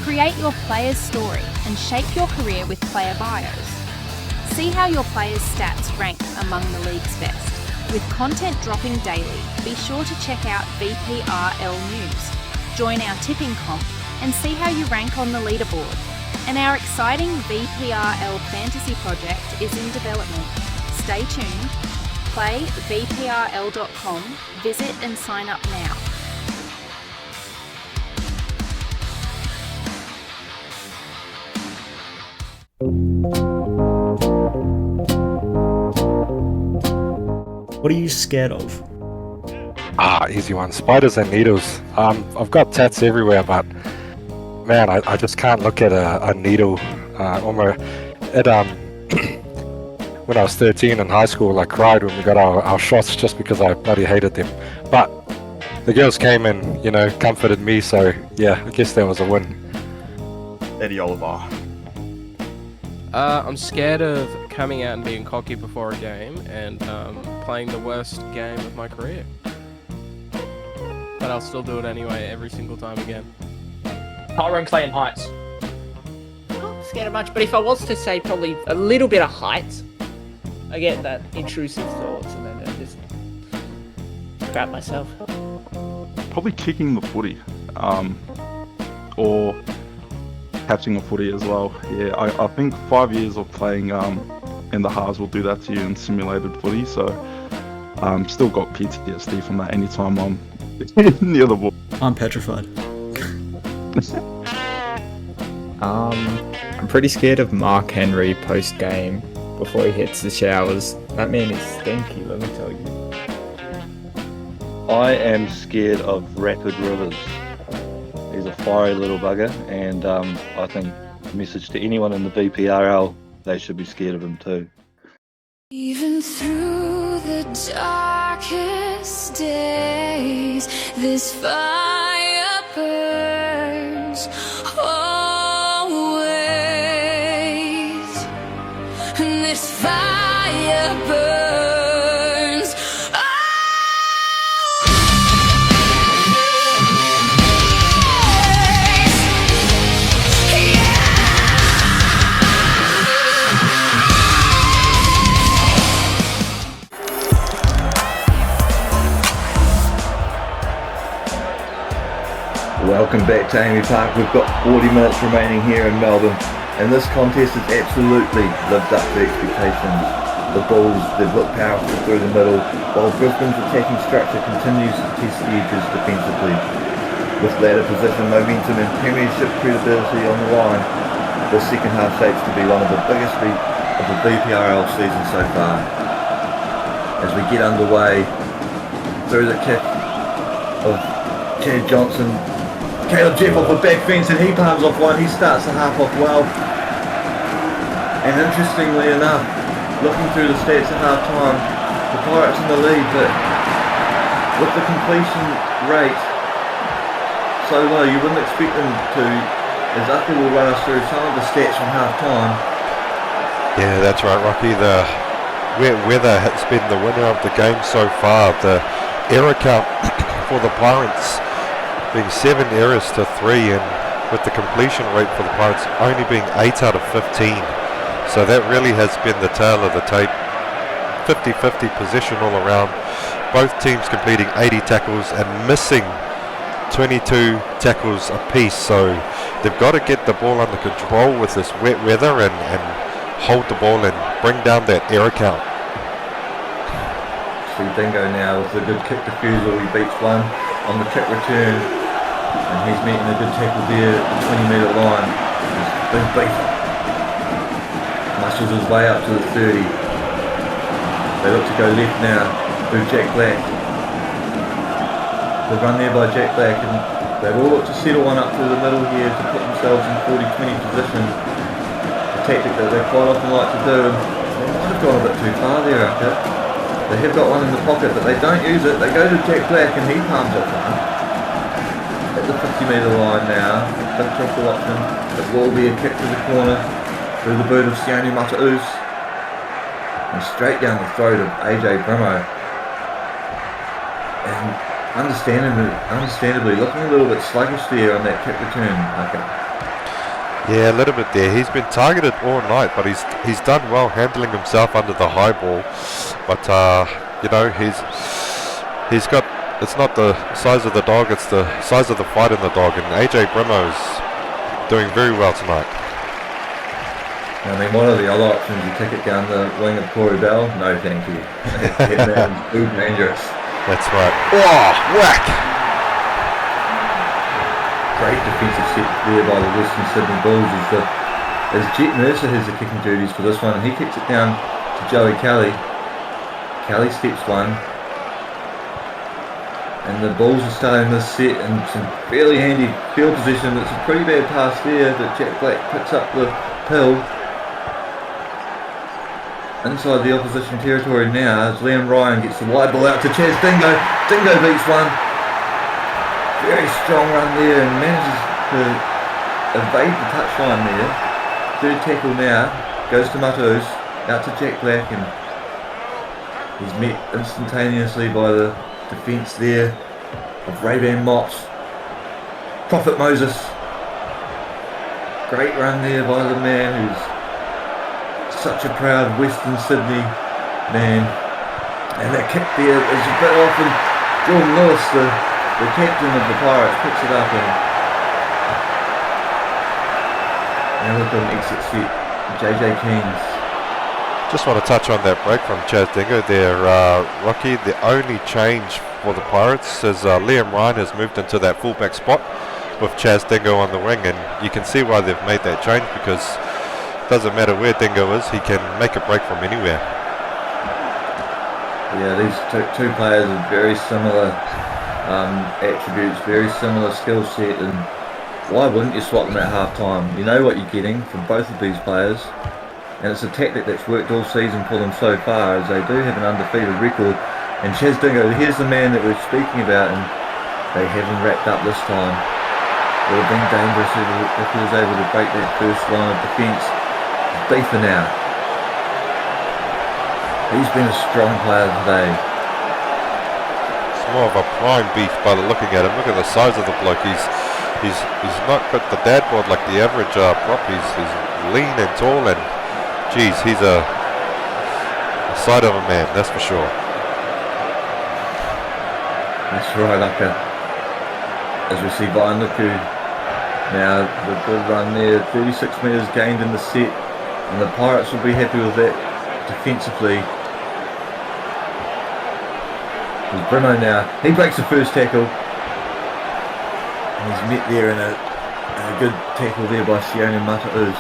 Create your player's story and shape your career with player bios. See how your players' stats rank among the league's best. With content dropping daily, be sure to check out VPRL News. Join our tipping comp and see how you rank on the leaderboard. And our exciting VPRL fantasy project is in development. Stay tuned. Play VPRL.com, visit and sign up now. What are you scared of? Easy one. Spiders and needles. I've got tats everywhere, but man, I just can't look at a needle. When I was 13 in high school, I cried when we got our shots just because I bloody hated them. But the girls came and, comforted me, so yeah, I guess that was a win. Eddie Oliver. I'm scared of coming out and being cocky before a game and playing the worst game of my career. But I'll still do it anyway every single time again. Tyrone Clay and heights. Not scared of much, but if I was to say probably a little bit of heights, I get that intrusive thoughts and then I just grab myself. Probably kicking the footy, or catching a footy as well. Yeah, I think 5 years of playing in the halves will do that to you in simulated footy, so still got PTSD from that anytime I'm near the ball. I'm petrified. I'm pretty scared of Mark Henry post-game before he hits the showers. That man is stinky, let me tell you. I am scared of Rapid Rivers. He's a fiery little bugger, and I think message to anyone in the VPRL, they should be scared of him too. Even through the darkest days, this fire burns always, and this fire burns Welcome back to Amy Park. We've got 40 minutes remaining here in Melbourne, and this contest has absolutely lived up to expectations. The Bulls, they've looked powerful through the middle, while Brisbane's attacking structure continues to test the edges defensively. With ladder position, momentum and premiership credibility on the line, this second half shapes to be one of the biggest of the VPRL season so far. As we get underway, through the kick of Chad Johnson, Caleb Jeff off a back fence and he palms off one. He starts the half off well. And interestingly enough, looking through the stats at half time, the Pirates in the lead, but with the completion rate so low, you wouldn't expect them to, as Aki will run us through some of the stats from half time. Yeah, that's right, Rocky. The wet weather has been the winner of the game so far. The error count for the Pirates being 7 errors to 3, and with the completion rate for the Pirates only being 8 out of 15. So that really has been the tale of the tape. 50-50 possession all around. Both teams completing 80 tackles and missing 22 tackles apiece. So they've got to get the ball under control with this wet weather and hold the ball and bring down that error count. See Dingo now with a good kick defusal. He beats one on the kick return, and he's meeting a good tackle there at the 20-metre line. Big beef muscles his way up to the 30. They look to go left now with Jack Black. The run there by Jack Black, and they've all looked to settle one up through the middle here to put themselves in 40-20 position. A tactic that they quite often like to do. They might have gone a bit too far there, Akka. They have got one in the pocket, but they don't use it. They go to Jack Black and he palms off one. At the 50-metre line now, don't tackle option. It will be a kick to the corner through the boot of Sione Mata'us. And straight down the throat of AJ Brimo. And understandably looking a little bit sluggish there on that kick return, okay. Yeah, a little bit there. He's been targeted all night, but he's done well handling himself under the high ball. But you know, he's got. It's not the size of the dog; it's the size of the fight in the dog. And AJ Brimo's doing very well tonight. I mean, one of the other options, you kick it down the wing of Corey Bell. No, thank you. Too dangerous. That's right. Oh, whack! Great defensive set there by the Western Sydney Bulls as Jet Mercer has the kicking duties for this one, and he kicks it down to Joey Kelly. Kelly steps one, and the Bulls are starting this set in some fairly handy field position. It's a pretty bad pass there, but Jack Black picks up the pill inside the opposition territory now as Liam Ryan gets the wide ball out to Chaz Dingo. Dingo beats one. Very strong run there and manages to evade the touchline there. Third tackle now goes to Matos, out to Jack Black, and he's met instantaneously by the defence there of Ray-Ban Mops. Prophet Moses. Great run there by the man who's such a proud Western Sydney man. And that kick there is a bit off, and Jordan Lewis, the captain of the Pirates, picks it up, and now we've got an exit set. JJ Keynes. Just want to touch on that break from Chaz Dingo there, Rocky. The only change for the Pirates is Liam Ryan has moved into that fullback spot with Chaz Dingo on the wing, and you can see why they've made that change, because it doesn't matter where Dingo is, he can make a break from anywhere. Yeah, these two players have very similar attributes, very similar skill set, and why wouldn't you swap them at half time? You know what you're getting from both of these players, and it's a tactic that's worked all season for them so far, as they do have an undefeated record. And Chaz Dingo, here's the man that we're speaking about, and they haven't wrapped up this time. It would have been dangerous if he was able to break that first line of defence. Beefer now. He's been a strong player today. It's more of a prime beef by looking at him. Look at the size of the bloke. He's not got the dad bod like the average prop. He's lean and tall, and geez, he's a sight of a man, that's for sure. That's right, Ucker. As we see Vanuku now, the good run there, 36 metres gained in the set, and the Pirates will be happy with that defensively. There's Brimo now, he breaks the first tackle, and he's met there in a good tackle there by Sione Mataus.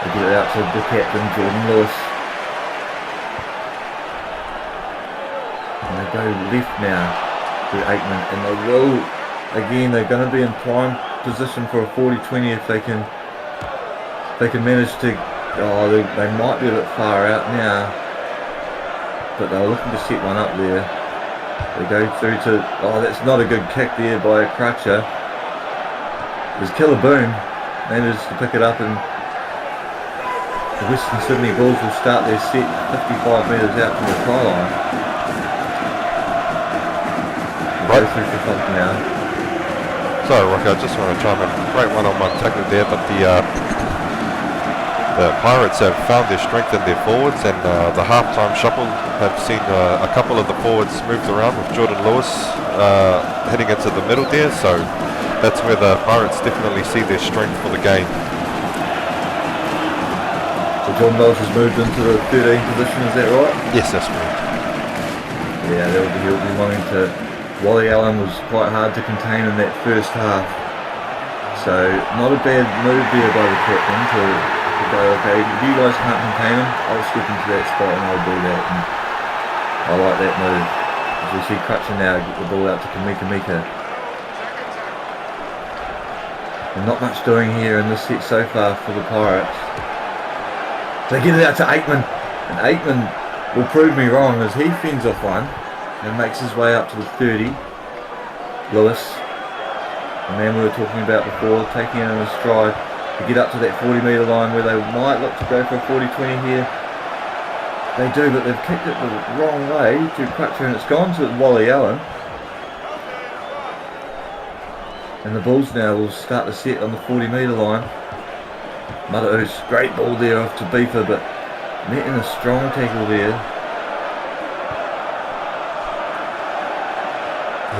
They get it out to the captain, Jordan Lewis. And they go left now to Aikman, and they will, again, they're going to be in prime position for a 40-20 if they can manage to, they might be a bit far out now, but they're looking to set one up there. They go through to, that's not a good kick there by Crutcher. There's Killer Boom, manages to pick it up, and the Western Sydney Bulls will start their set 55 metres out from the try line. Go through for Funk now. Sorry, Rocky, I just want to chime in. Great one-on-one tackle there, but the Pirates have found their strength in their forwards, and the half-time shuffle have seen a couple of the forwards moved around with Jordan Lewis heading into the middle there, so that's where the Pirates definitely see their strength for the game. So Jordan Lewis has moved into the 13 position, is that right? Yes, that's correct. Yeah, he'll be wanting to. Wally Allen was quite hard to contain in that first half, so not a bad move there by the captain to go, okay, if you guys can't contain him, I'll step into that spot and I'll do that. And I like that move. As we see Crutcher now get the ball out to Kamika Mika. And not much doing here in this set so far for the Pirates. They get it out to Aikman, and Aikman will prove me wrong as he fends off one and makes his way up to the 30. Lewis, the man we were talking about before, taking it in a stride to get up to that 40-metre line where they might look to go for a 40-20 here. They do, but they've kicked it the wrong way to Crutcher, and it's gone to Wally Allen. And the Bulls now will start to set on the 40-metre line. Mataus, great ball there off to Beefer, but met in a strong tackle there.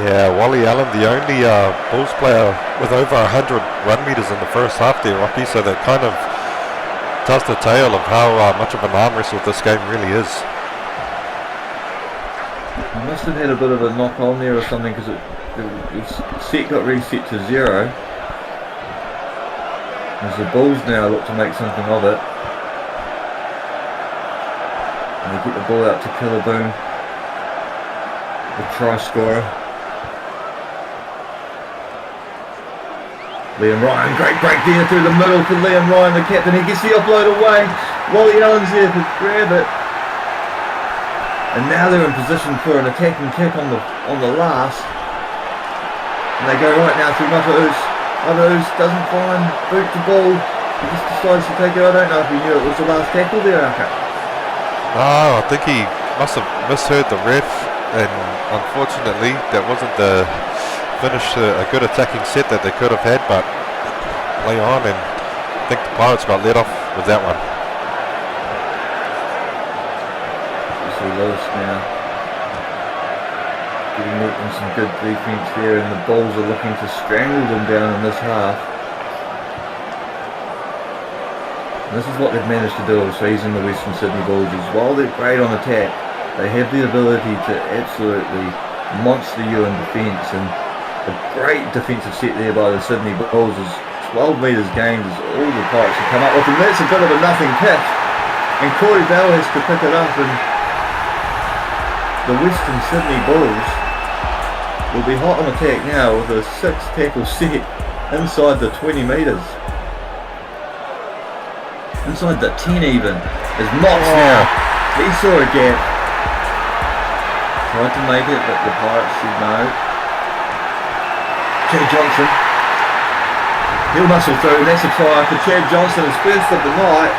Yeah, Wally Allen, the only Bulls player with over 100 run meters in the first half there, Rocky, so that kind of tells the tale of how much of an arm wrestle this game really is. He must have had a bit of a knock on there or something, because his set got reset to 0. As the Bulls now look to make something of it. And they get the ball out to Killaboon, the try scorer. Liam Ryan, great break there through the middle for Liam Ryan, the captain. He gets the offload away. Wally Allen's there to grab it. And now they're in position for an attacking kick on the last. And they go right now through Mataus. Mataus doesn't find boot the ball. He just decides to take it. I don't know if he knew it was the last tackle there, Aka. Oh, I think he must have misheard the ref, and unfortunately that wasn't the finish, a good attacking set that they could have had, but play on, and I think the Pirates got let off with that one. You see Lewis now getting met in some good defence there, and the Bulls are looking to strangle them down in this half. And this is what they've managed to do all season, the Western Sydney Bulls, is while they're great on attack, they have the ability to absolutely monster you in defence, and a great defensive set there by the Sydney Bulls is 12 metres gained as all the Pirates have come up with, and that's a bit of a nothing kick, and Corey Bell has to pick it up, and the Western Sydney Bulls will be hot on attack now with a 6 tackle set inside the 20 metres. Inside the 10 even, is Mox now. He saw a gap, tried to make it, but the Pirates said no. Chad Johnson, he'll muscle through, and that's a try for Chad Johnson, his first of the night.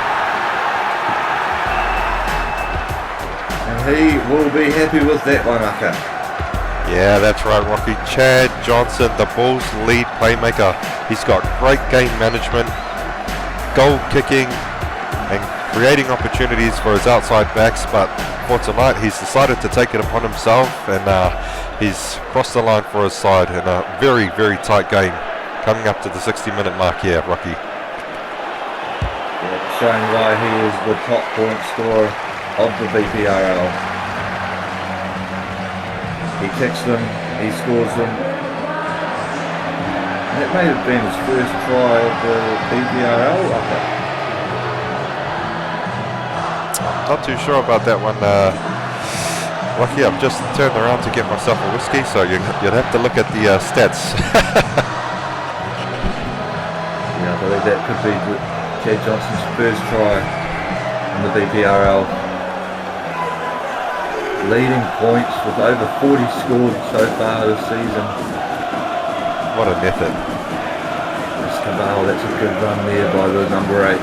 And he will be happy with that one, Aka. Yeah, that's right, Rocky. Chad Johnson, the Bulls' lead playmaker. He's got great game management, goal kicking, and creating opportunities for his outside backs, but for tonight he's decided to take it upon himself, and he's crossed the line for his side in a very, very tight game coming up to the 60-minute mark here, Rocky. Yeah, showing why he is the top point scorer of the VPRL. He kicks them, he scores them. And it may have been his first try of the VPRL, Not too sure about that one, Rocky. I've just turned around to get myself a whiskey, so you'd have to look at the stats. Yeah, I believe that could be Chad Johnson's first try in the VPRL. Leading points with over 40 scored so far this season. What an effort. That's Cabal, that's a good run there by the number 8.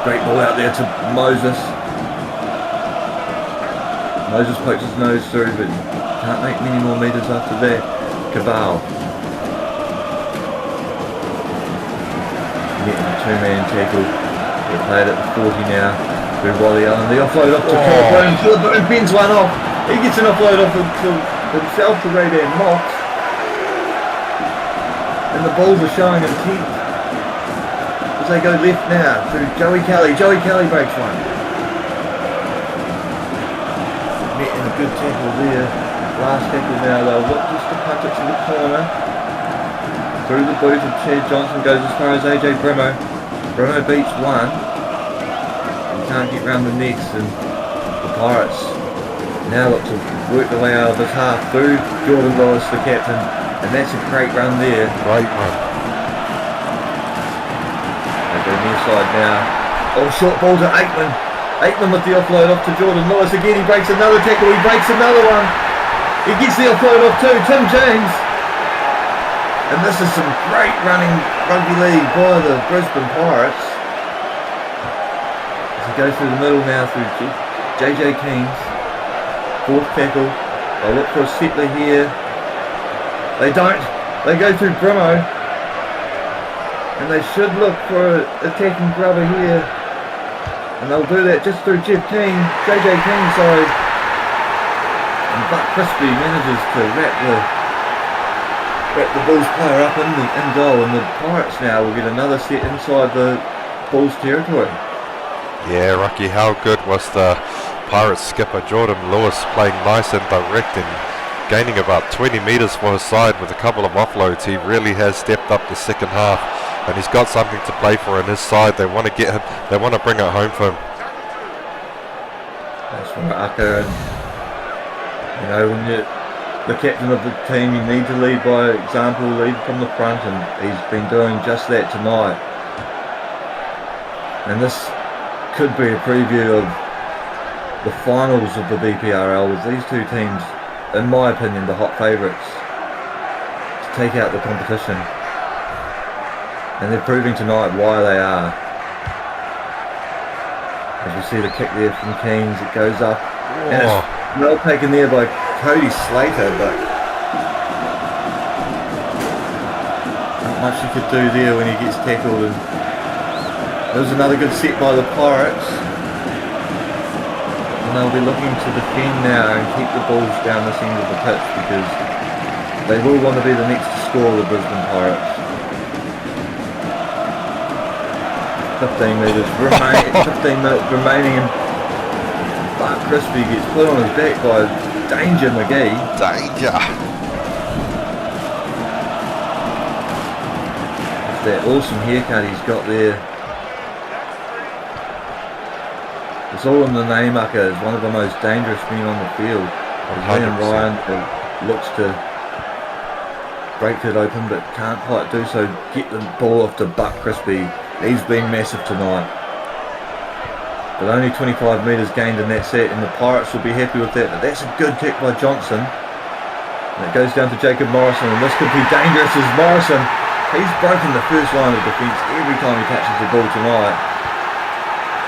Great ball out there to Moses. Moses pokes his nose through, but can't make many more metres after that. Cabal. Net in a 2-man tackle. They play it at the 40 now. Through Wally Allen. The offload off to Killaboon. Killaboon bends one off. He gets an offload off to himself to Ray-Ban Mox. And the Bulls are showing intent. They go left now through Joey Kelly. Joey Kelly breaks one. Met in a good tackle there. Last tackle now, they'll look just to punch it to the corner. Through the boot of Chad Johnson, goes as far as AJ Brimo. Brimo beats one. He can't get round the necks, and the Pirates now look to work the way out of this half through Jordan Lewis, the captain, and that's a great run there. Great run. Near side now. Oh, short ball to Aikman. Aikman with the offload off to Jordan Lewis. Again, he breaks another tackle. He breaks another one. He gets the offload off too. Tim James. And this is some great running rugby league by the Brisbane Pirates. As he goes through the middle now through JJ Keynes. Fourth tackle They'll look for a settler here. They don't. They go through Brimo. And they should look for an attacking grubber here. And they'll do that just through JJ King, sorry. And Buck Crispy manages to wrap the Bulls player up in goal, and the Pirates now will get another set inside the Bulls territory. Yeah, Rocky, how good was the Pirates skipper Jordan Lewis, playing nice and direct and gaining about 20 metres for his side with a couple of offloads. He really has stepped up the second half, and he's got something to play for in his side. They want to get him, they want to bring it home for him. That's from Aka, and you know, when you're the captain of the team, you need to lead by example, lead from the front, and he's been doing just that tonight. And this could be a preview of the finals of the VPRL, with these two teams, in my opinion, the hot favourites to take out the competition. And they're proving tonight why they are. As you see the kick there from Keynes, it goes up. Oh. And it's well taken there by Cody Slater, but not much he could do there when he gets tackled. And there's another good set by the Pirates. And they'll be looking to defend now and keep the Bulls down this end of the pitch, because they will want to be the next to score, the Brisbane Pirates. 15 minutes remaining, and Buck Crispy gets put on his back by Danger McGee. Danger! It's that awesome haircut he's got there. It's all in the name, Ucker. Is one of the most dangerous men on the field. Liam Ryan looks to break it open, but can't quite do so. Get the ball off to Buck Crispy. He's been massive tonight. But only 25 metres gained in that set, and the Pirates will be happy with that. But that's a good kick by Johnson. And it goes down to Jacob Morrison, and this could be dangerous as Morrison. He's broken the first line of defence every time he touches the ball tonight.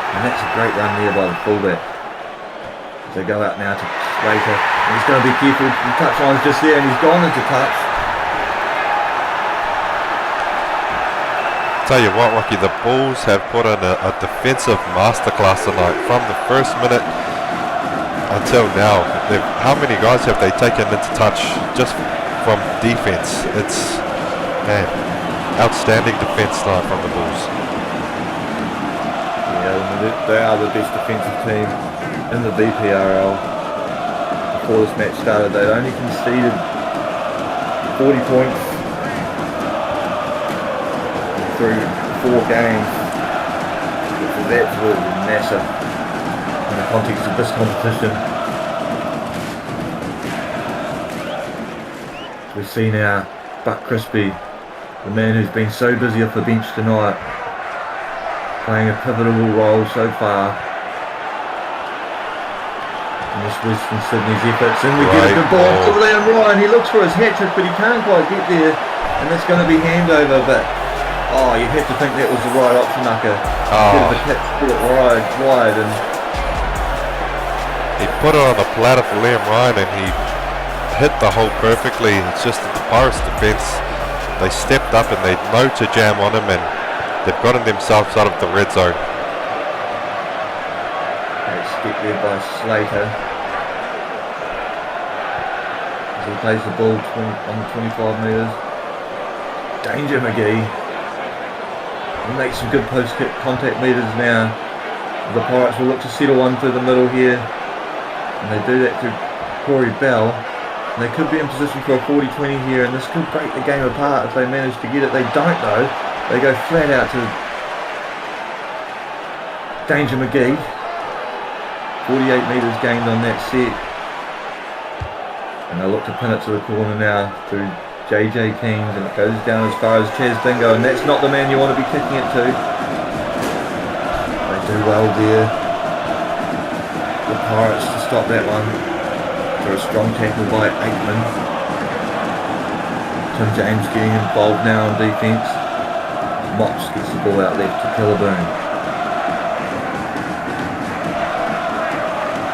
And that's a great run there by the fullback. As they go out now to Slater. And he's going to be careful. The touchline's just there, and he's gone into touch. Tell you what, Rocky, the Bulls have put in a defensive masterclass tonight. From the first minute until now, how many guys have they taken into touch just from defense? It's, man, outstanding defense tonight from the Bulls. Yeah, they are the best defensive team in the VPRL. Before this match started, they'd only conceded 40 points through 4 games, which is absolutely massive in the context of this competition. We see now Buck Crispy, the man who's been so busy off the bench tonight, playing a pivotal role so far in this Western Sydney's efforts. And we get a good ball to Liam Ryan. He looks for his hat-trick, but he can't quite get there, and that's going to be handover. But oh, you have to think that was the right option, Ucker. The catch wide, and he put it on the platter for Liam Ryan, and he hit the hole perfectly. It's just that the Pirates defence, they stepped up and they know to jam on him, and they've gotten themselves out of the red zone. Great step there by Slater as he plays the ball on the 25 metres. Danger McGee. He makes some good post-kick contact meters now. The Pirates will look to settle one through the middle here, and they do that through Corey Bell. And they could be in position for a 40-20 here, and this could break the game apart if they manage to get it. They don't though. They go flat out to Danger McGee. 48 metres gained on that set. And they look to pin it to the corner now through JJ Keynes, and it goes down as far as Chaz Dingo, and that's not the man you want to be kicking it to. They do well there, the Pirates, to stop that one. For a strong tackle by Aikman. Tim James getting involved now on defence. Mops gets the ball out left to Killaboon.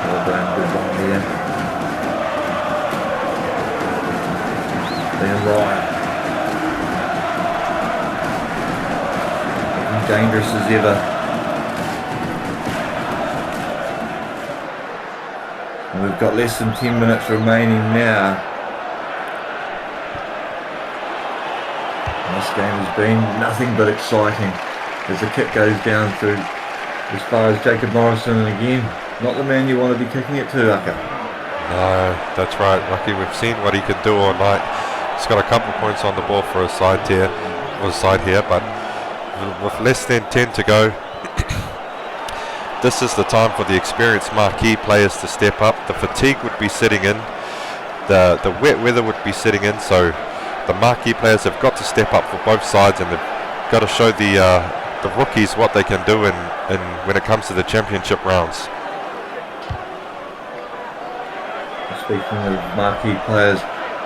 Killaboon, good one there. Ryan. Looking dangerous as ever. And we've got less than 10 minutes remaining now. And this game has been nothing but exciting as the kick goes down through as far as Jacob Morrison, and again, not the man you want to be kicking it to, Aka. No, that's right, Rocky. We've seen what he can do all night. He's got a couple of points on the ball for his side here, but with less than 10 to go, this is the time for the experienced marquee players to step up. The fatigue would be setting in, the wet weather would be setting in, so the marquee players have got to step up for both sides, and they've got to show the rookies what they can do in when it comes to the championship rounds. Speaking of marquee players,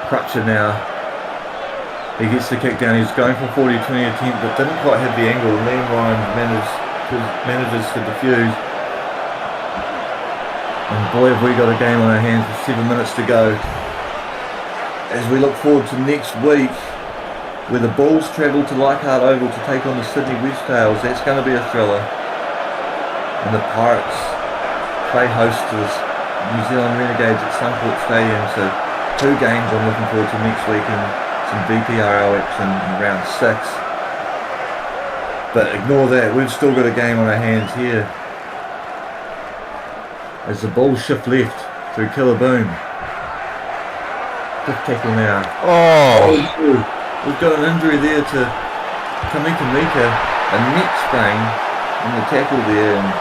Crutcher now, he gets the kick down, he's going for 40-20 attempt but didn't quite have the angle, and Liam Ryan manages to defuse. And boy, have we got a game on our hands with 7 minutes to go. As we look forward to next week, where the Bulls travel to Leichhardt Oval to take on the Sydney Westtails, that's going to be a thriller. And the Pirates play host to the New Zealand Renegades at Suncorp Stadium, so 2 games I'm looking forward to next week, and some VPRL action in round 6. But ignore that, we've still got a game on our hands here. As the Bulls shift left through Killaboom. Good tackle now. Oh! We've got an injury there to Kamika Mika, a neck sprain in the tackle there, and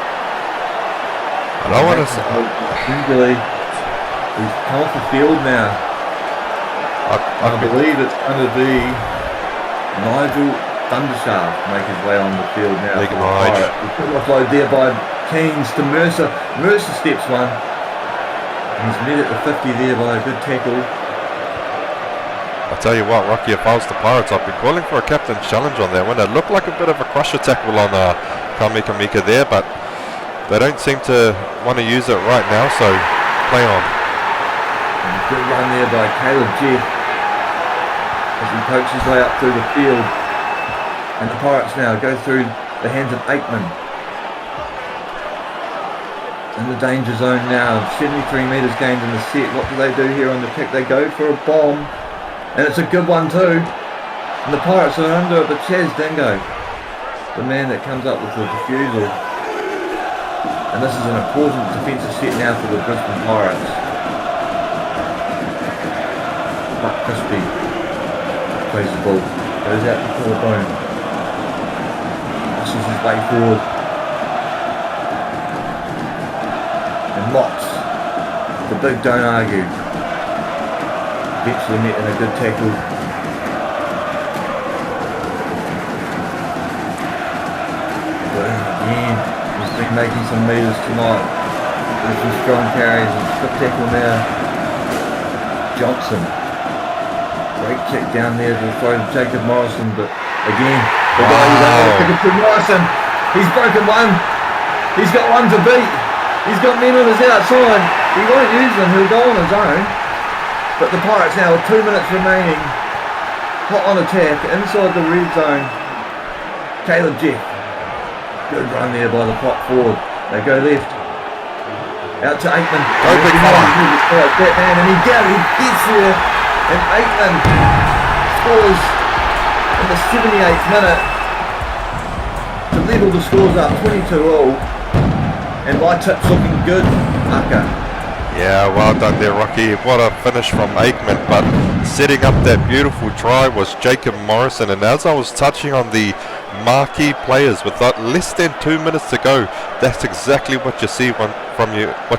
I want to say, he's come off the field now. I believe it's going to be Nigel Thundershaft make his way on the field now. Big Nigel. Offload there by Keynes to Mercer. Mercer steps one. And he's met at the 50 there by a good tackle. I tell you what, Rocky, if I was the Pirates, I'd be calling for a captain's challenge on that one. It looked like a bit of a crusher tackle on Kamika Mika there, but they don't seem to want to use it right now, so play on. And a good run there by Caleb Jeff as he pokes his way up through the field. And the Pirates now go through the hands of Aikman. In the danger zone now, 73 metres gained in the set. What do they do here on the kick? They go for a bomb. And it's a good one too. And the Pirates are under it, but Chaz Dingo, the man that comes up with the defusal. And this is an important defensive set now for the Brisbane Pirates. Buck Crispy plays the ball, goes out to Killaboom. Muscles his way forward. And Mott's, the big don't argue. Eventually met in a good tackle. Boom again. He's been making some metres tonight. There's some strong carries and good tackle now. Johnson. Great kick down there to throw to Jacob Morrison, but again, the guy who's able to kick it to Morrison. He's broken one. He's got one to beat. He's got men on his outside. He won't use them. He'll go on his own. But the Pirates now with 2 minutes remaining, hot on attack, inside the red zone. Caleb Jeff. Good run there by the prop forward. They go left. Out to Aikman. That man, and he gets there. And Aikman scores in the 78th minute to level the scores up 22-all. And my tip's looking good, Aka. Yeah, well done there, Rocky. What a finish from Aikman, but setting up that beautiful try was Jacob Morrison. And as I was touching on the marquee players with less than 2 minutes to go, that's exactly what you see what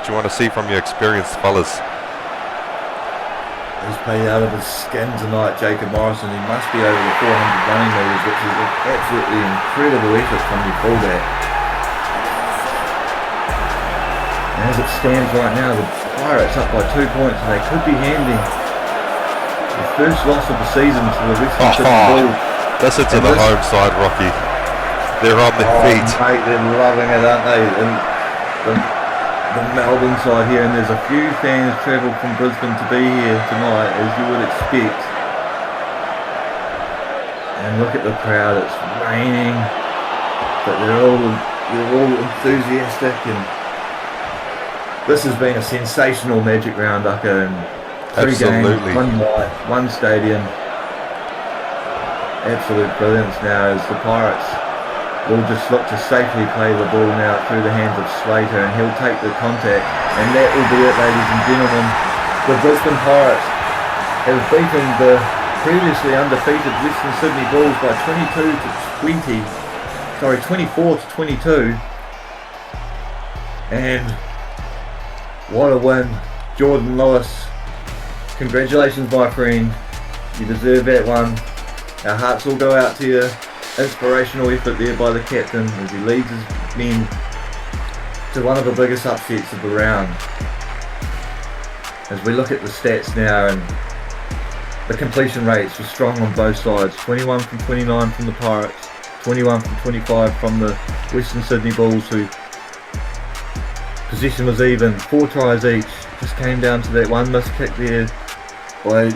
you want to see from your experienced fellas. He's played out of his skin tonight, Jacob Morrison. He must be over the 400 running metres, which is an absolutely incredible effort from your fullback. And as it stands right now, the Pirates up by 2 points, and they could be handing the first loss of the season to the Western Sydney Bulls. Listen to the home side, Rocky. They're on their feet. Mate, they're loving it, aren't they? And the Melbourne side here, and there's a few fans travelled from Brisbane to be here tonight, as you would expect. And look at the crowd, it's raining, but they're all enthusiastic, and this has been a sensational Magic Round, Ducker, and 3 games, 1 night, 1 stadium. Absolute brilliance now as the Pirates will just look to safely play the ball now through the hands of Slater, and he'll take the contact, and that will be it, ladies and gentlemen. The Brisbane Pirates have beaten the previously undefeated Western Sydney Bulls by 24 to 22, and what a win. Jordan Lewis, congratulations my friend, you deserve that one. Our hearts will go out to you. Inspirational effort there by the captain as he leads his men to one of the biggest upsets of the round. As we look at the stats now, and the completion rates were strong on both sides. 21 from 29 from the Pirates, 21 from 25 from the Western Sydney Bulls, who possession was even, 4 tries each. Just came down to that one missed kick there by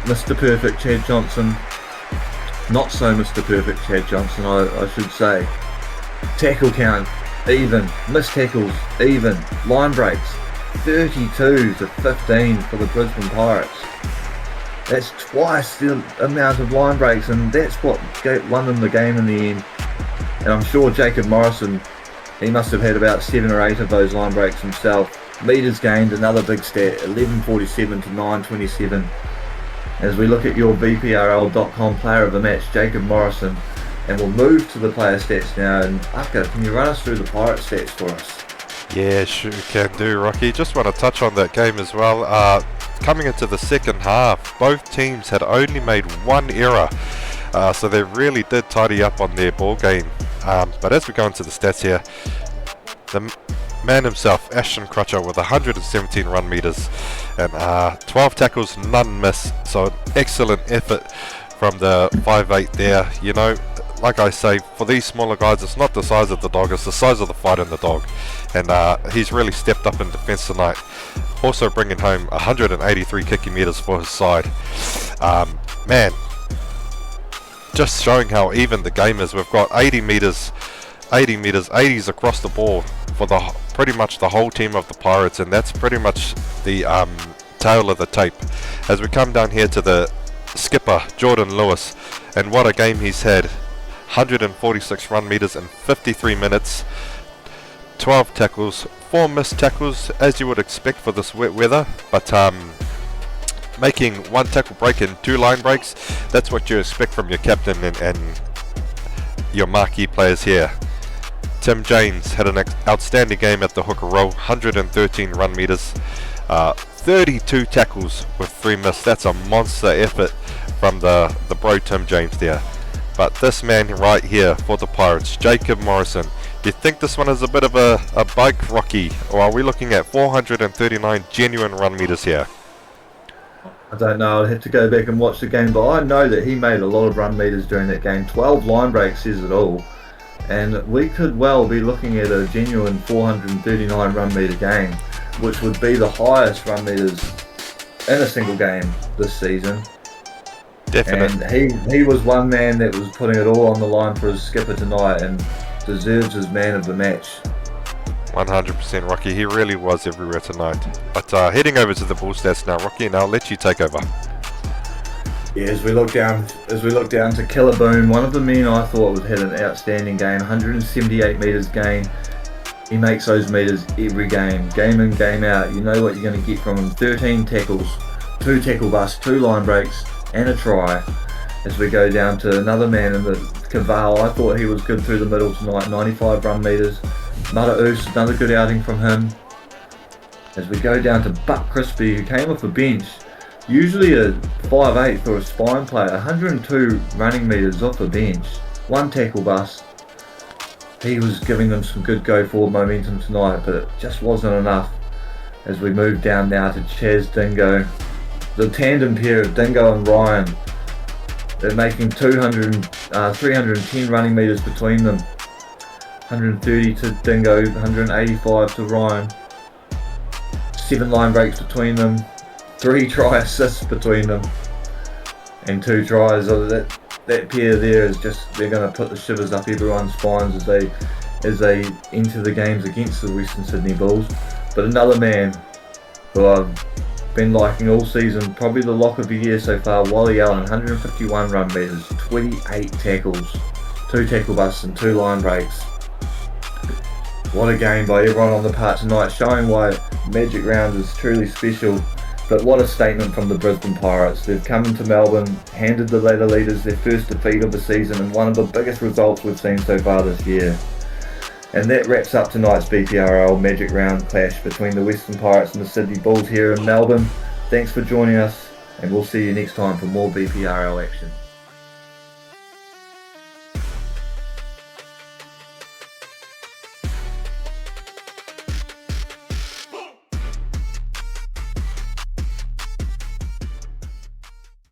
Mr. Perfect Chad Johnson. Not so Mr. Perfect Chad Johnson, I should say. Tackle count, even. Missed tackles, even. Line breaks, 32 to 15 for the Brisbane Pirates. That's twice the amount of line breaks, and that's what won them the game in the end. And I'm sure Jacob Morrison, he must have had about 7 or 8 of those line breaks himself. Meters gained, another big stat, 1147 to 927. As we look at your VPRL.com player of the match, Jacob Morrison, and we'll move to the player stats now. And Aka, can you run us through the Pirate stats for us? Yeah, sure can do, Rocky. Just want to touch on that game as well. Coming into the second half, both teams had only made 1 error, so they really did tidy up on their ball game. But as we go into the stats here, the man himself, Ashton Crutcher, with 117 run meters and 12 tackles, none miss. So an excellent effort from the 5'8" there. You know, like I say, for these smaller guys, it's not the size of the dog, it's the size of the fight in the dog. And he's really stepped up in defence tonight. Also bringing home 183 kicking meters for his side. Man, just showing how even the game is. We've got 80 meters, 80s across the board for the pretty much the whole team of the Pirates, and that's pretty much the tail of the tape. As we come down here to the skipper, Jordan Lewis, and what a game he's had. 146 run meters in 53 minutes, 12 tackles, 4 missed tackles, as you would expect for this wet weather, but making 1 tackle break and 2 line breaks, that's what you expect from your captain and your marquee players here. Tim James had an outstanding game at the hooker role, 113 run meters, 32 tackles with 3 missed. That's a monster effort from the bro Tim James there. But this man right here for the Pirates, Jacob Morrison, do you think this one is a bit of a bug, Rocky, or are we looking at 439 genuine run meters here? I don't know, I'd have to go back and watch the game, but I know that he made a lot of run meters during that game. 12 line breaks says it all. And we could well be looking at a genuine 439 run meter game, which would be the highest run meters in a single game this season. Definitely. And he was one man that was putting it all on the line for his skipper tonight and deserves his man of the match. 100% Rocky, he really was everywhere tonight. But heading over to the Bull stats now, Rocky, and I'll let you take over. Yeah, as we look down to Killaboom, one of the men I thought had an outstanding game, 178 meters gain. He makes those meters every game in, game out. You know what you're going to get from him. 13 tackles, 2 tackle busts, 2 line breaks, and a try. As we go down to another man in the Cavall, I thought he was good through the middle tonight, 95 run meters. Mata Oos, another good outing from him. As we go down to Buck Crispy, who came off the bench, usually a 5'8" for a spine player, 102 running meters off the bench, 1 tackle bust. He was giving them some good go forward momentum tonight, but it just wasn't enough. As we move down now to Chaz Dingo, the tandem pair of Dingo and Ryan, they're making 310 running meters between them. 130 to Dingo, 185 to Ryan. 7 line breaks between them. 3 try assists between them. And 2 tries. that pair there is just, they're going to put the shivers up everyone's spines as they enter the games against the Western Sydney Bulls. But another man who I've been liking all season, probably the lock of the year so far, Wally Allen, 151 run meters, 28 tackles, 2 tackle busts and 2 line breaks. What a game by everyone on the part tonight, showing why Magic Round is truly special. But what a statement from the Brisbane Pirates. They've come into Melbourne, handed the Ladder Leaders their first defeat of the season and one of the biggest results we've seen so far this year. And that wraps up tonight's VPRL Magic Round clash between the Western Pirates and the Sydney Bulls here in Melbourne. Thanks for joining us, and we'll see you next time for more VPRL action.